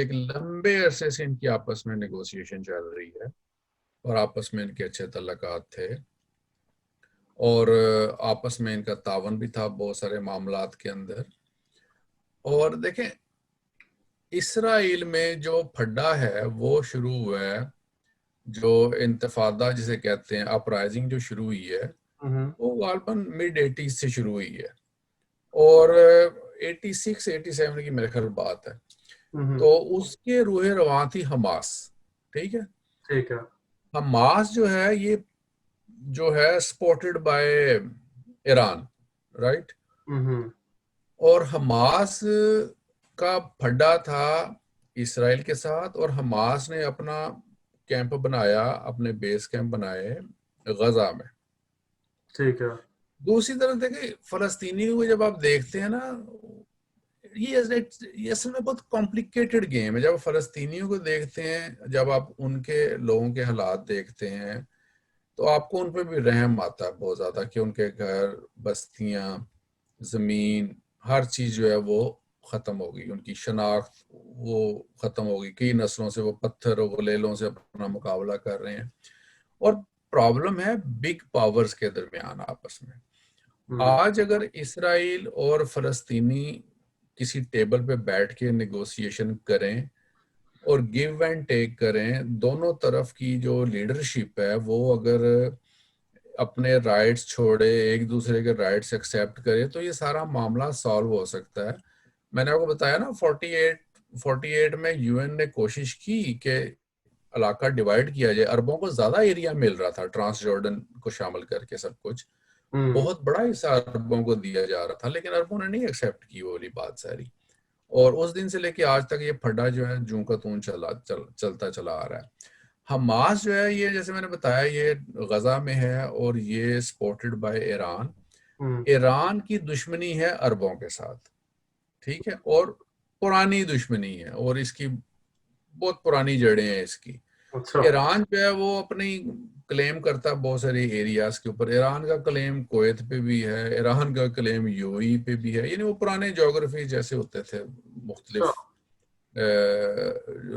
[SPEAKER 2] एक लंबे अरसे से इनकी आपस में नेगोशिएशन चल रही है और आपस में इनके अच्छे ताल्लुकात थे, और आपस में इनका तावन भी था बहुत सारे मामलात के अंदर। और देखें, इसराइल में जो फड्डा है वो शुरू हुआ है, जो इंतफादा जिसे कहते हैं, अपराइजिंग जो शुरू हुई है,
[SPEAKER 1] हम्म
[SPEAKER 2] वो गालबन मिड 80s से शुरू हुई है, और 86 87 की मेरे ख्याल बात है।
[SPEAKER 1] हम्म,
[SPEAKER 2] तो उसके रूहे रवां थी हमास, ठीक है।
[SPEAKER 1] ठीक है।
[SPEAKER 2] हमास जो है ये जो है सपोर्टेड बाय ईरान, राइट।
[SPEAKER 1] हम्म
[SPEAKER 2] और हमास का फड्डा था इसराइल के साथ, और हमास ने अपना कैंप बनाया, अपने बेस कैंप बनाए गजा में।
[SPEAKER 1] ठीक है।
[SPEAKER 2] दूसरी तरफ देखें, फलस्तीनियों को जब आप देखते हैं ना, ये असल में बहुत कॉम्प्लिकेटेड गेम है। जब आप फलस्तीनियों को देखते हैं, जब आप उनके लोगों के हालात देखते हैं, तो आपको उन पर भी रहम आता है बहुत ज्यादा कि उनके घर, बस्तियां, जमीन, हर चीज जो है वो खत्म हो गई, उनकी शनाख्त वो खत्म हो गई। कई नस्लों से वो पत्थर और गुलेलों से अपना मुकाबला कर रहे हैं, और प्रॉब्लम है बिग पावर्स के दरमियान आपस में।
[SPEAKER 1] हम्म
[SPEAKER 2] आज अगर इसराइल और फलस्तीनी किसी टेबल पे बैठ के नेगोशिएशन करें और गिव एंड टेक करें, दोनों तरफ की जो लीडरशिप है वो अगर अपने राइट्स छोड़े, एक दूसरे के राइट्स एक्सेप्ट करे, तो ये सारा मामला सॉल्व हो सकता है। मैंने आपको बताया ना, 48 में यूएन ने कोशिश की कि इलाका डिवाइड किया जाए। अरबों को ज्यादा एरिया मिल रहा था, ट्रांस जॉर्डन को शामिल करके सब कुछ,
[SPEAKER 1] हम्म
[SPEAKER 2] बहुत बड़ा हिस्सा अरबों को दिया जा रहा था, लेकिन अरबों ने नहीं एक्सेप्ट की वो वाली बात सारी। और उस दिन से लेके आज तक ये फड्डा जो है जूं का तूं चलता चला आ रहा है। हमास जो है, ये जैसे मैंने बताया, ये गजा में है और ये supported by Iran.
[SPEAKER 1] Hmm,
[SPEAKER 2] Iran की दुश्मनी है अरबों के साथ, ठीक है, और पुरानी दुश्मनी है, और इसकी बहुत पुरानी जड़ें हैं इसकी।
[SPEAKER 1] अच्छा।
[SPEAKER 2] ईरान जो है वो अपनी क्लेम करता है बहुत सारे एरियाज के ऊपर। ईरान का क्लेम कुवैत पे भी है, ईरान का क्लेम यूएई पे भी है, यानी वो पुराने ज्योग्राफी जैसे होते थे
[SPEAKER 1] अच्छा।
[SPEAKER 2] मुख्तलिफ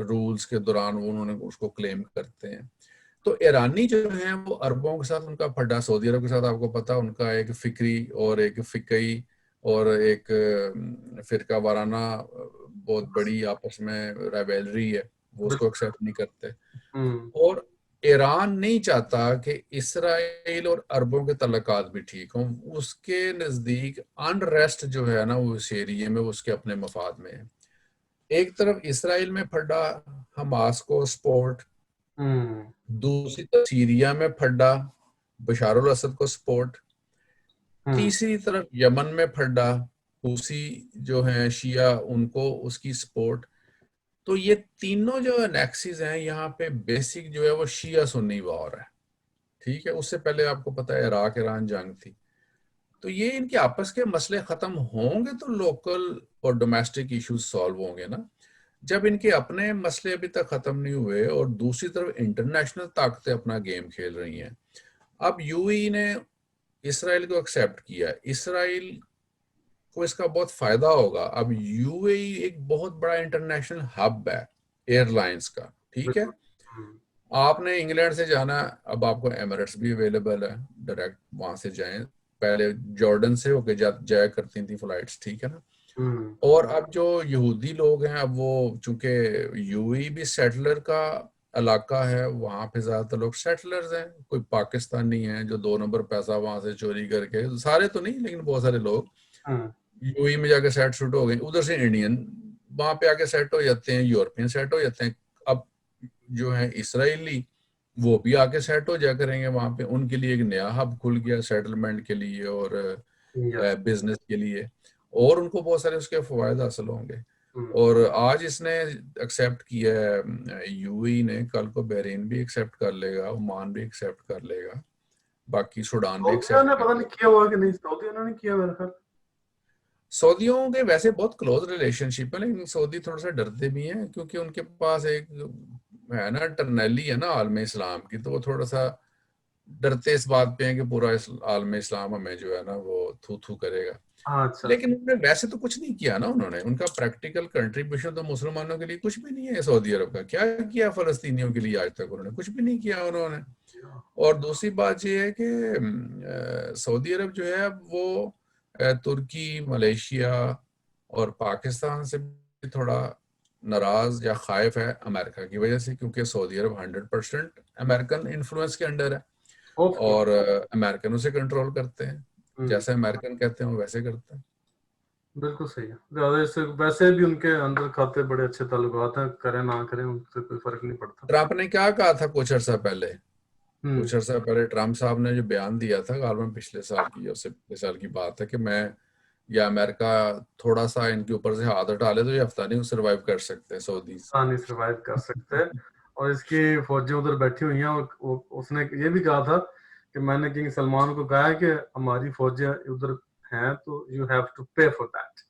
[SPEAKER 2] रूल्स के दौरान, वो उन्होंने उसको क्लेम करते हैं। तो ईरानी जो है वो अरबों के साथ उनका फड्डा, सऊदी अरब के साथ आपको पता उनका एक फिक्री और एक फिकई और एक फिरका वाराना बहुत बड़ी आपस में राइवलरी है, वो उसको
[SPEAKER 1] बिल्कुल।
[SPEAKER 2] एक्सेप्ट नहीं करते।
[SPEAKER 1] हम्म
[SPEAKER 2] और ईरान नहीं चाहता कि इसराइल और अरबों के तल्लुकात भी ठीक हों। उसके नजदीक अनरेस्ट जो है ना वो इस एरिए में उसके अपने मफाद में है। एक तरफ इसराइल में फड्डा, हमास को सपोर्ट,
[SPEAKER 1] हम्म
[SPEAKER 2] दूसरी तरफ सीरिया में फड्डा, बशार अल असद को सपोर्ट,
[SPEAKER 1] हम्म,
[SPEAKER 2] तीसरी तरफ यमन में फड्डा, हुसी जो हैं शिया, उनको उसकी सपोर्ट। तो ये तीनों जो नेक्सिस हैं यहाँ पे बेसिक जो है वो शिया सुन्नी वॉर है, ठीक है। उससे पहले आपको पता है इराक ईरान जंग थी। तो ये इनके आपस के मसले खत्म होंगे तो लोकल और डोमेस्टिक इश्यूज सॉल्व होंगे ना। जब इनके अपने मसले अभी तक खत्म नहीं हुए और दूसरी तरफ इंटरनेशनल ताकतें अपना गेम खेल रही हैं। अब यूएई ने इसराइल को एक्सेप्ट किया, इसराइल को इसका बहुत फायदा होगा। अब यूएई एक बहुत बड़ा इंटरनेशनल हब है एयरलाइंस का, ठीक है।
[SPEAKER 1] बिल्कुल। हम्म
[SPEAKER 2] आपने इंग्लैंड से जाना, अब आपको एमिरेट्स भी अवेलेबल है, डायरेक्ट वहां से जाएं। पहले जॉर्डन से होके जाया करती थी फ्लाइट्स, ठीक है ना।
[SPEAKER 1] हम्म,
[SPEAKER 2] और अब जो यहूदी लोग हैं, अब वो चूंकि यूएई भी सेटलर का इलाका है, वहां पे ज्यादातर लोग सेटलर्स हैं, कोई पाकिस्तानी हैं जो 2 नंबर पैसा वहां से चोरी करके, सारे तो नहीं लेकिन बहुत सारे लोग
[SPEAKER 1] हम्म,
[SPEAKER 2] यूएई में जाके सेट शुट हो गए, उधर से इंडियन वहां पे आके सेट हो जाते हैं, यूरोपियन सेट हो जाते हैं। अब जो है इसराइली, वो भी आके सेट हो जा करेंगे वहां पे, उनके लिए एक नया हब खुल गया सेटलमेंट के लिए और
[SPEAKER 1] यस।
[SPEAKER 2] बिजनेस के लिए, और उनको बहुत सारे उसके फवायद हासिल होंगे। और आज इसने एक्सेप्ट किया है यूएई ने, कल को बहरीन भी एक्सेप्ट कर लेगा, ओमान भी एक्सेप्ट कर लेगा, बाकी सूडान भी
[SPEAKER 1] सऊदिया
[SPEAKER 2] एक्सेप्ट
[SPEAKER 1] ने
[SPEAKER 2] कर
[SPEAKER 1] पता नहीं
[SPEAKER 2] लेगा।
[SPEAKER 1] किया हुआ कि नहीं, सऊदिया ने नहीं किया मेरे ख्याल।
[SPEAKER 2] सऊदियों के वैसे बहुत क्लोज रिलेशनशिप है, लेकिन सऊदी थोड़ा सा डरते भी हैं क्योंकि उनके पास एक है ना टर्नैली है ना आलम इस्लाम की, तो वो थोड़ा सा डरते इस बात पे हैं कि पूरा आलम इस्लाम हमें जो है ना वो थू थू करेगा।
[SPEAKER 1] हाँ अच्छा।
[SPEAKER 2] लेकिन उन्होंने वैसे तो कुछ नहीं किया ना, उन्होंने उनका प्रैक्टिकल कंट्रीब्यूशन तो मुसलमानों के लिए कुछ भी नहीं है। सऊदी अरब का क्या किया फलस्तीनियों के लिए आज तक? उन्होंने कुछ भी नहीं किया उन्होंने। और दूसरी बात ये है कि सऊदी अरब जो है वो तुर्की, मलेशिया और पाकिस्तान से भी थोड़ा नाराज या खाइफ है अमेरिका की वजह से, क्योंकि सऊदी अरब 100% अमेरिकन इन्फ्लुएंस के अंडर है
[SPEAKER 1] ऑफ
[SPEAKER 2] और
[SPEAKER 1] कोर्स।
[SPEAKER 2] अमेरिकन उसे कंट्रोल करते हैं, जैसे अमेरिकन कहते हैं वो वैसे करते हैं।
[SPEAKER 1] बिल्कुल सही है। ज्यादा से वैसे भी उनके अंदर खाते बड़े अच्छे ताल्लुकात हैं, करें ना करें उनसे कोई फर्क नहीं पड़ता।
[SPEAKER 2] ट्रंप ने क्या कहा था कुछ अर्सा पहले?
[SPEAKER 1] हम्म।
[SPEAKER 2] कुछ अर्सा पहले ट्रंप साहब ने जो बयान दिया था, गालबन पिछले साल की या उससे पिछले साल की बात है, कि मैं या अमेरिका थोड़ा सा इनके ऊपर से हाथ हटा ले तो ये हफ्ता नहीं सर्वाइव कर सकते सऊदीज।
[SPEAKER 1] नहीं सर्वाइव कर सकते। और इसकी फौजें उधर बैठी हुई हैं, और उसने ये भी कहा था कि मैंने किंग सलमान को कहा है कि हमारी फौजें उधर हैं तो यू हैव टू पे फॉर दैट।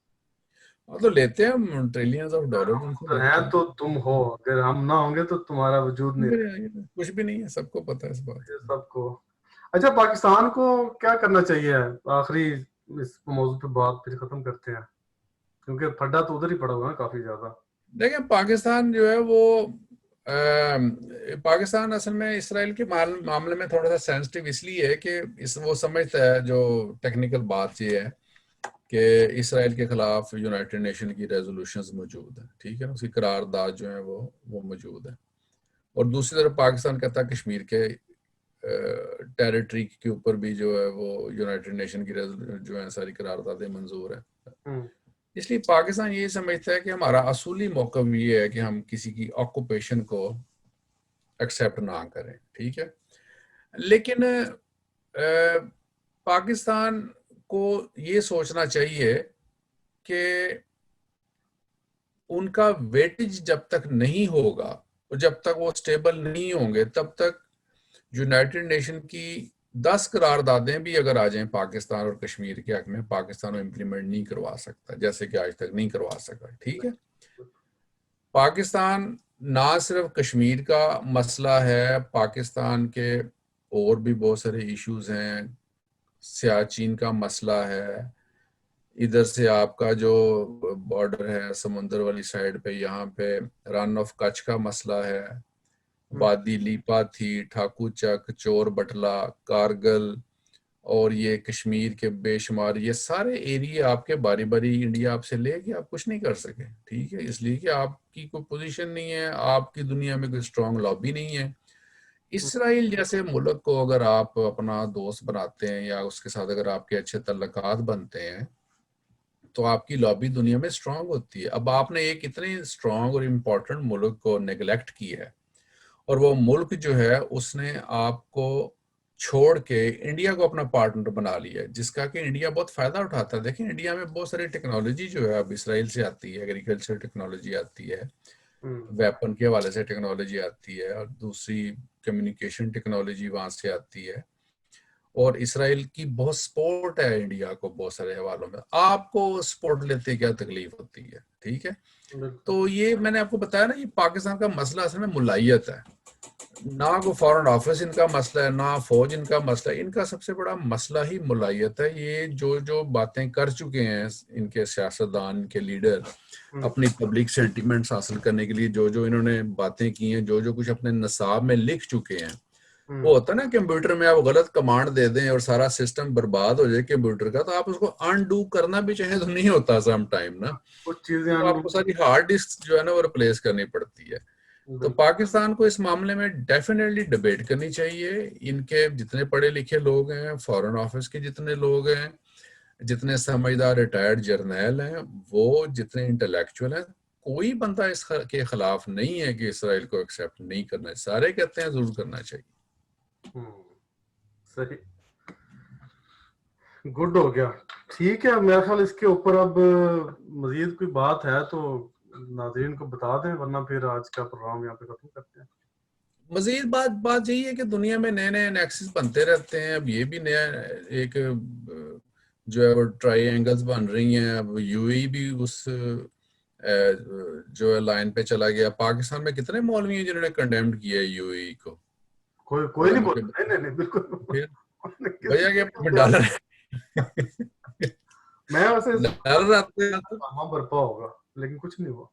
[SPEAKER 2] तो लेते हैं ट्रिलियंस ऑफ डॉलर उनसे
[SPEAKER 1] उधर
[SPEAKER 2] लेते
[SPEAKER 1] हैं
[SPEAKER 2] हैं।
[SPEAKER 1] तो तुम हो, अगर हम ना होंगे तो तुम्हारा वजूद नहीं
[SPEAKER 2] कुछ भी नहीं है, सबको पता है इस बात
[SPEAKER 1] रहेगा
[SPEAKER 2] का।
[SPEAKER 1] सबको। अच्छा, पाकिस्तान को क्या करना चाहिए? आखिरी इस मौजूद पे बात फिर खत्म करते हैं, क्योंकि फड्डा तो उधर ही पड़ा हुआ है काफी ज्यादा।
[SPEAKER 2] देखिए पाकिस्तान जो है वो पाकिस्तान असल में इसराइल के मामले में थोड़ा सा सेंसिटिव इसलिए है कि इस वो समझता है, जो टेक्निकल बात ये है कि इसराइल के खिलाफ यूनाइटेड नेशन की रेजोल्यूशंस मौजूद है, ठीक है ना, उसकी करारदाद जो है वो मौजूद है। और दूसरी तरफ पाकिस्तान कहता है कश्मीर के टेरिटरी के ऊपर भी जो है वो यूनाइटेड नेशन की जो है सारी करारदादें मंजूर है। इसलिए पाकिस्तान ये समझता है कि हमारा असूली मौक़िफ़ ये है कि हम किसी की ऑक्यूपेशन को एक्सेप्ट ना करें, ठीक है। लेकिन पाकिस्तान को ये सोचना चाहिए कि उनका वेटेज जब तक नहीं होगा और जब तक वो स्टेबल नहीं होंगे, तब तक यूनाइटेड नेशन की 10 करारदादें भी अगर आ जाएं पाकिस्तान और कश्मीर के हक में, पाकिस्तान वो इम्प्लीमेंट नहीं करवा सकता, जैसे कि आज तक नहीं करवा सका, ठीक है। पाकिस्तान ना सिर्फ कश्मीर का मसला है, पाकिस्तान के और भी बहुत सारे इश्यूज हैं। सियाचिन का मसला है, इधर से आपका जो बॉर्डर है समुंदर वाली साइड पे, यहाँ पे रन ऑफ कच्छ का मसला है, वादी लीपा थी, ठाकुर चक, चोर बटला, कारगिल और ये कश्मीर के बेशुमार ये सारे एरिया आपके बारी बारी इंडिया आपसे लेके आप कुछ नहीं कर सके, ठीक है, इसलिए कि आपकी कोई पोजीशन नहीं है, आपकी दुनिया में कोई स्ट्रांग लॉबी नहीं है। इसराइल जैसे मुल्क को अगर आप अपना दोस्त बनाते हैं या उसके साथ अगर आपके अच्छे तल्लुकात बनते हैं तो आपकी लॉबी दुनिया में स्ट्रांग होती है। अब आपने एक इतने स्ट्रांग और इम्पोर्टेंट मुल्क को नेग्लेक्ट किया है और वो मुल्क जो है उसने आपको छोड़ के इंडिया को अपना पार्टनर बना लिया है, जिसका कि इंडिया बहुत फायदा उठाता है। देखिए इंडिया में बहुत सारी टेक्नोलॉजी जो है अब इसराइल से आती है, एग्रीकल्चर टेक्नोलॉजी आती है, वेपन के हवाले से टेक्नोलॉजी आती है और दूसरी कम्युनिकेशन टेक्नोलॉजी वहां से आती है। और इसराइल की बहुत सपोर्ट है इंडिया को बहुत सारे हवालों में। आपको सपोर्ट लेते क्या तकलीफ होती है, ठीक है। तो ये मैंने आपको बताया ना, ये पाकिस्तान का मसला असल में मुलायत है, ना को फॉरेन ऑफिस इनका मसला है, ना फौज इनका मसला है, इनका सबसे बड़ा मसला ही मुलायत है। ये जो जो बातें कर चुके हैं इनके सियासतदान, इनके लीडर अपनी पब्लिक सेंटिमेंट्स हासिल करने के लिए, जो जो इन्होंने बातें की हैं, जो जो कुछ अपने नसाब में लिख चुके हैं, वो होता है ना कंप्यूटर में आप गलत कमांड दे दें और सारा सिस्टम बर्बाद हो जाए कंप्यूटर का, तो आप उसको अनडू करना भी चाहे तो नहीं होता सम टाइम ना,
[SPEAKER 1] कुछ चीजें
[SPEAKER 2] तो आपको सारी हार्ड डिस्क जो है ना वो रिप्लेस करनी पड़ती है। तो पाकिस्तान को इस मामले में डेफिनेटली डिबेट करनी चाहिए। इनके जितने पढ़े लिखे लोग हैं, फॉरेन ऑफिस के जितने लोग हैं, जितने समझदार रिटायर्ड जर्नैल हैं, वो जितने इंटेलेक्चुअल हैं, कोई बंदा इसके खिलाफ नहीं है कि इसराइल को एक्सेप्ट नहीं करना है। सारे कहते हैं जरूर करना चाहिए।
[SPEAKER 1] सही, गुड हो गया। ठीक है, मेरा ख्याल इसके ऊपर अब मजीद कोई बात है तो नाज़रीन को बता दें, वरना फिर आज का प्रोग्राम यहाँ पे खत्म करते हैं।
[SPEAKER 2] मजीद बात यही है कि दुनिया में नए नए नेक्सस बनते रहते हैं। अब ये भी नया एक जो है वो ट्रायंगल्स बन रही हैं। अब यूएई भी उस जो है लाइन पे चला गया। पाकिस्तान में कितने मौलवी हैं जिन्होंने कंडेम्ड किया है यूएई को?
[SPEAKER 1] कोई नहीं बोल, नहीं बिल्कुल
[SPEAKER 2] फिर भैया के डॉलर
[SPEAKER 1] मैं वैसे
[SPEAKER 2] डॉलर आते हैं
[SPEAKER 1] हाँ बर्पा होगा, लेकिन कुछ नहीं हुआ।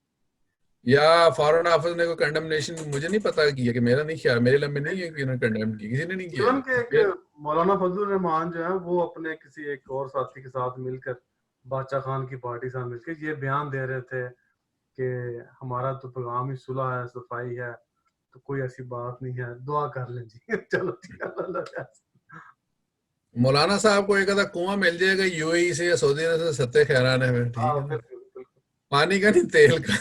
[SPEAKER 2] या फॉरेन ऑफिस ने कोई कंडेमनेशन मुझे नहीं पता किया, कि मेरा नहीं ख्याल, मेरे लम्बे नहीं है कि उन्होंने कंडेम की, किसी ने नहीं किया।
[SPEAKER 1] इवन के एक मौलाना फजलुर रहमान जो है वो अपने किसी एक और साथी के साथ मिलकर बादशाह खान की पार्टी साथ मिलकर ये बयान दे रहे थे कि हमारा तो पैगाम ही सुलह है, सफाई है, तो कोई ऐसी बात नहीं है, दुआ कर लें जी। चलो ठीक है।
[SPEAKER 2] मौलाना साहब को एक आधा कुआं मिल जाएगा यूएई से या सऊदी अरब से सत्ते खैराने में, ठीक है ना, पानी का नहीं तेल का।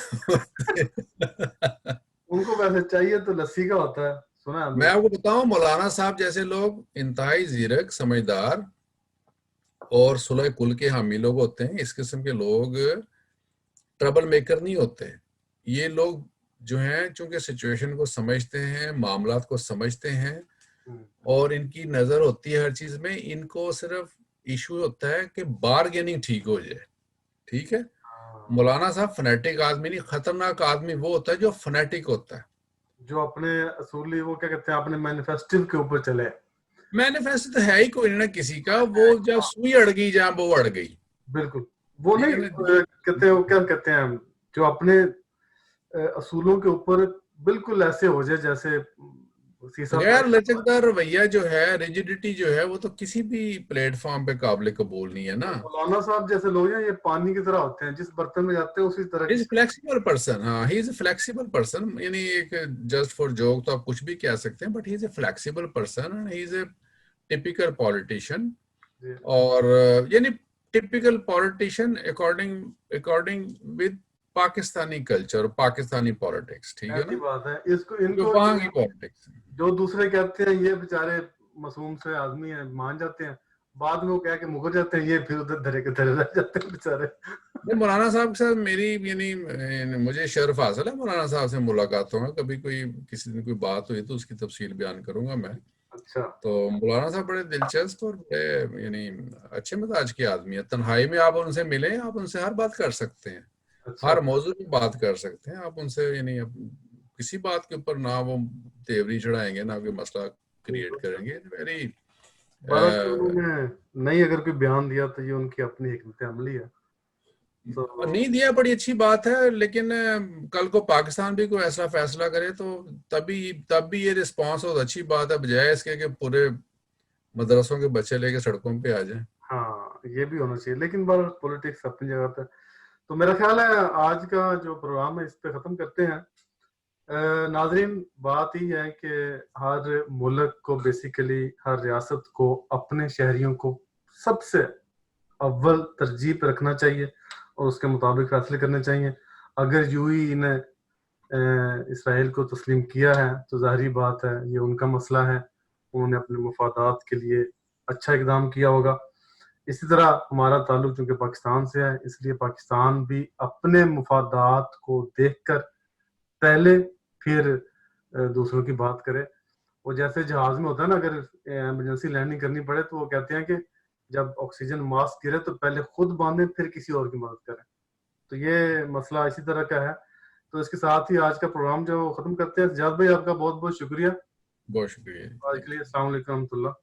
[SPEAKER 1] उनको वैसे चाहिए तो लस्सी का होता है, सुना है।
[SPEAKER 2] मैं आपको बताऊं, मौलाना साहब जैसे लोग इंतहाई जीरक, समझदार और सुलह कुल के हामी लोग होते हैं। इस किस्म के लोग ट्रबल मेकर नहीं होते। ये लोग जो हैं चूंकि सिचुएशन को समझते हैं, मामलात को समझते हैं और इनकी नजर होती है हर चीज में। इनको सिर्फ इशू होता है कि बारगेनिंग ठीक हो जाए, ठीक है। मौलाना साहब फनेटिक आदमी नहीं, खतरनाक आदमी वो होता है जो फनेटिक होता है,
[SPEAKER 1] जो अपने असूली, वो क्या कहते हैं, अपने मैनिफेस्टो के ऊपर चले।
[SPEAKER 2] मैनिफेस्टो तो है ही कोई ना किसी का, वो जब सुई अड़ गई जहां वो अड़ गई।
[SPEAKER 1] बिल्कुल वो नहीं कहते हैं, वो क्या कहते हैं, जो अपने असूलों के ऊपर बिल्कुल ऐसे हो जाए जैसे
[SPEAKER 2] गैर लचकदार रवैया जो है, रिजिडिटी जो है, वो तो किसी भी प्लेटफॉर्म पे काबिल कबूल नहीं है ना।
[SPEAKER 1] मौलाना साहब जैसे लोग हैं, ये पानी की तरह होते हैं, जिस बर्तन में जाते हैं उसी तरह।
[SPEAKER 2] इज फ्लेक्सिबल पर्सन, हाँ, he is a flexible person. यानी एक जस्ट फॉर जोक तो आप कुछ भी कह सकते हैं, but he is a flexible person, he is a typical politician. और यानी typical politician according with Pakistani culture, Pakistani politics, ठीक है ना,
[SPEAKER 1] बात है। इसको इनको
[SPEAKER 2] वहां की पॉलिटिक्स
[SPEAKER 1] जो दूसरे कहते हैं ये बेचारे मासूम से आदमी हैं, मान जाते हैं, बाद में वो कह के मुकर जाते हैं, ये फिर उधर धरे के धरे रह जाते हैं बेचारे।
[SPEAKER 2] मौलाना साहब के साथ मेरी यानी मुझे शर्फ हासिल है मौलाना साहब से मुलाकात होगा। कभी कोई किसी दिन कोई बात हुई तो उसकी तफसील बयान करूंगा मैं।
[SPEAKER 1] अच्छा।
[SPEAKER 2] तो मौलाना साहब बड़े दिलचस्प और बड़े यानी अच्छे मिजाज के आदमी है। तन्हाई में आप उनसे मिले, आप उनसे हर बात कर सकते हैं।
[SPEAKER 1] अच्छा।
[SPEAKER 2] हर मौजूद पे बात कर सकते हैं आप उनसे, यानी किसी बात के ऊपर ना वो तेवरी चढ़ाएंगे ना कोई मसला क्रिएट करेंगे। वेरी
[SPEAKER 1] नहीं, अगर कोई बयान दिया तो ये उनकी अपनी हिकमत अमली है।
[SPEAKER 2] नहीं दिया बड़ी अच्छी बात है, लेकिन कल को पाकिस्तान भी कोई ऐसा फैसला करे तो तब भी ये रिस्पांस बहुत अच्छी बात है, बजाय इसके कि पूरे मदरसों के बच्चे लेके सड़कों पे आ जाएं।
[SPEAKER 1] हाँ, ये भी होना चाहिए, लेकिन बार पॉलिटिक्स अपनी जगह पे। तो मेरा ख्याल है आज का जो प्रोग्राम है इस पे खत्म करते हैं। नाजरीन, बात ही है कि हर मुल्क को, बेसिकली हर रियासत को अपने शहरियों को सबसे अव्वल तरजीह पे रखना चाहिए और उसके मुताबिक फैसले करने चाहिए। अगर यूएई ने इसराइल को तस्लीम किया है तो जाहिर बात है ये उनका मसला है, उन्होंने अपने मुफादात के लिए अच्छा इकदाम किया होगा। इसी तरह हमारा ताल्लुक चूंकि पाकिस्तान से है, इसलिए पाकिस्तान भी अपने मुफादात को देखकर पहले फिर दूसरों की बात करे। वो जैसे जहाज में होता है ना, अगर इमरजेंसी लैंडिंग करनी पड़े तो वो कहते हैं कि जब ऑक्सीजन मास्क गिरे तो पहले खुद बांधे फिर किसी और की मदद करें। तो ये मसला इसी तरह का है। तो इसके साथ ही आज का प्रोग्राम जो खत्म करते हैं। सजाद भाई, आपका बहुत बहुत शुक्रिया।
[SPEAKER 2] बहुत शुक्रिया
[SPEAKER 1] आज के लिए अस्सलाम वालेकुम रहमतुल्लाह।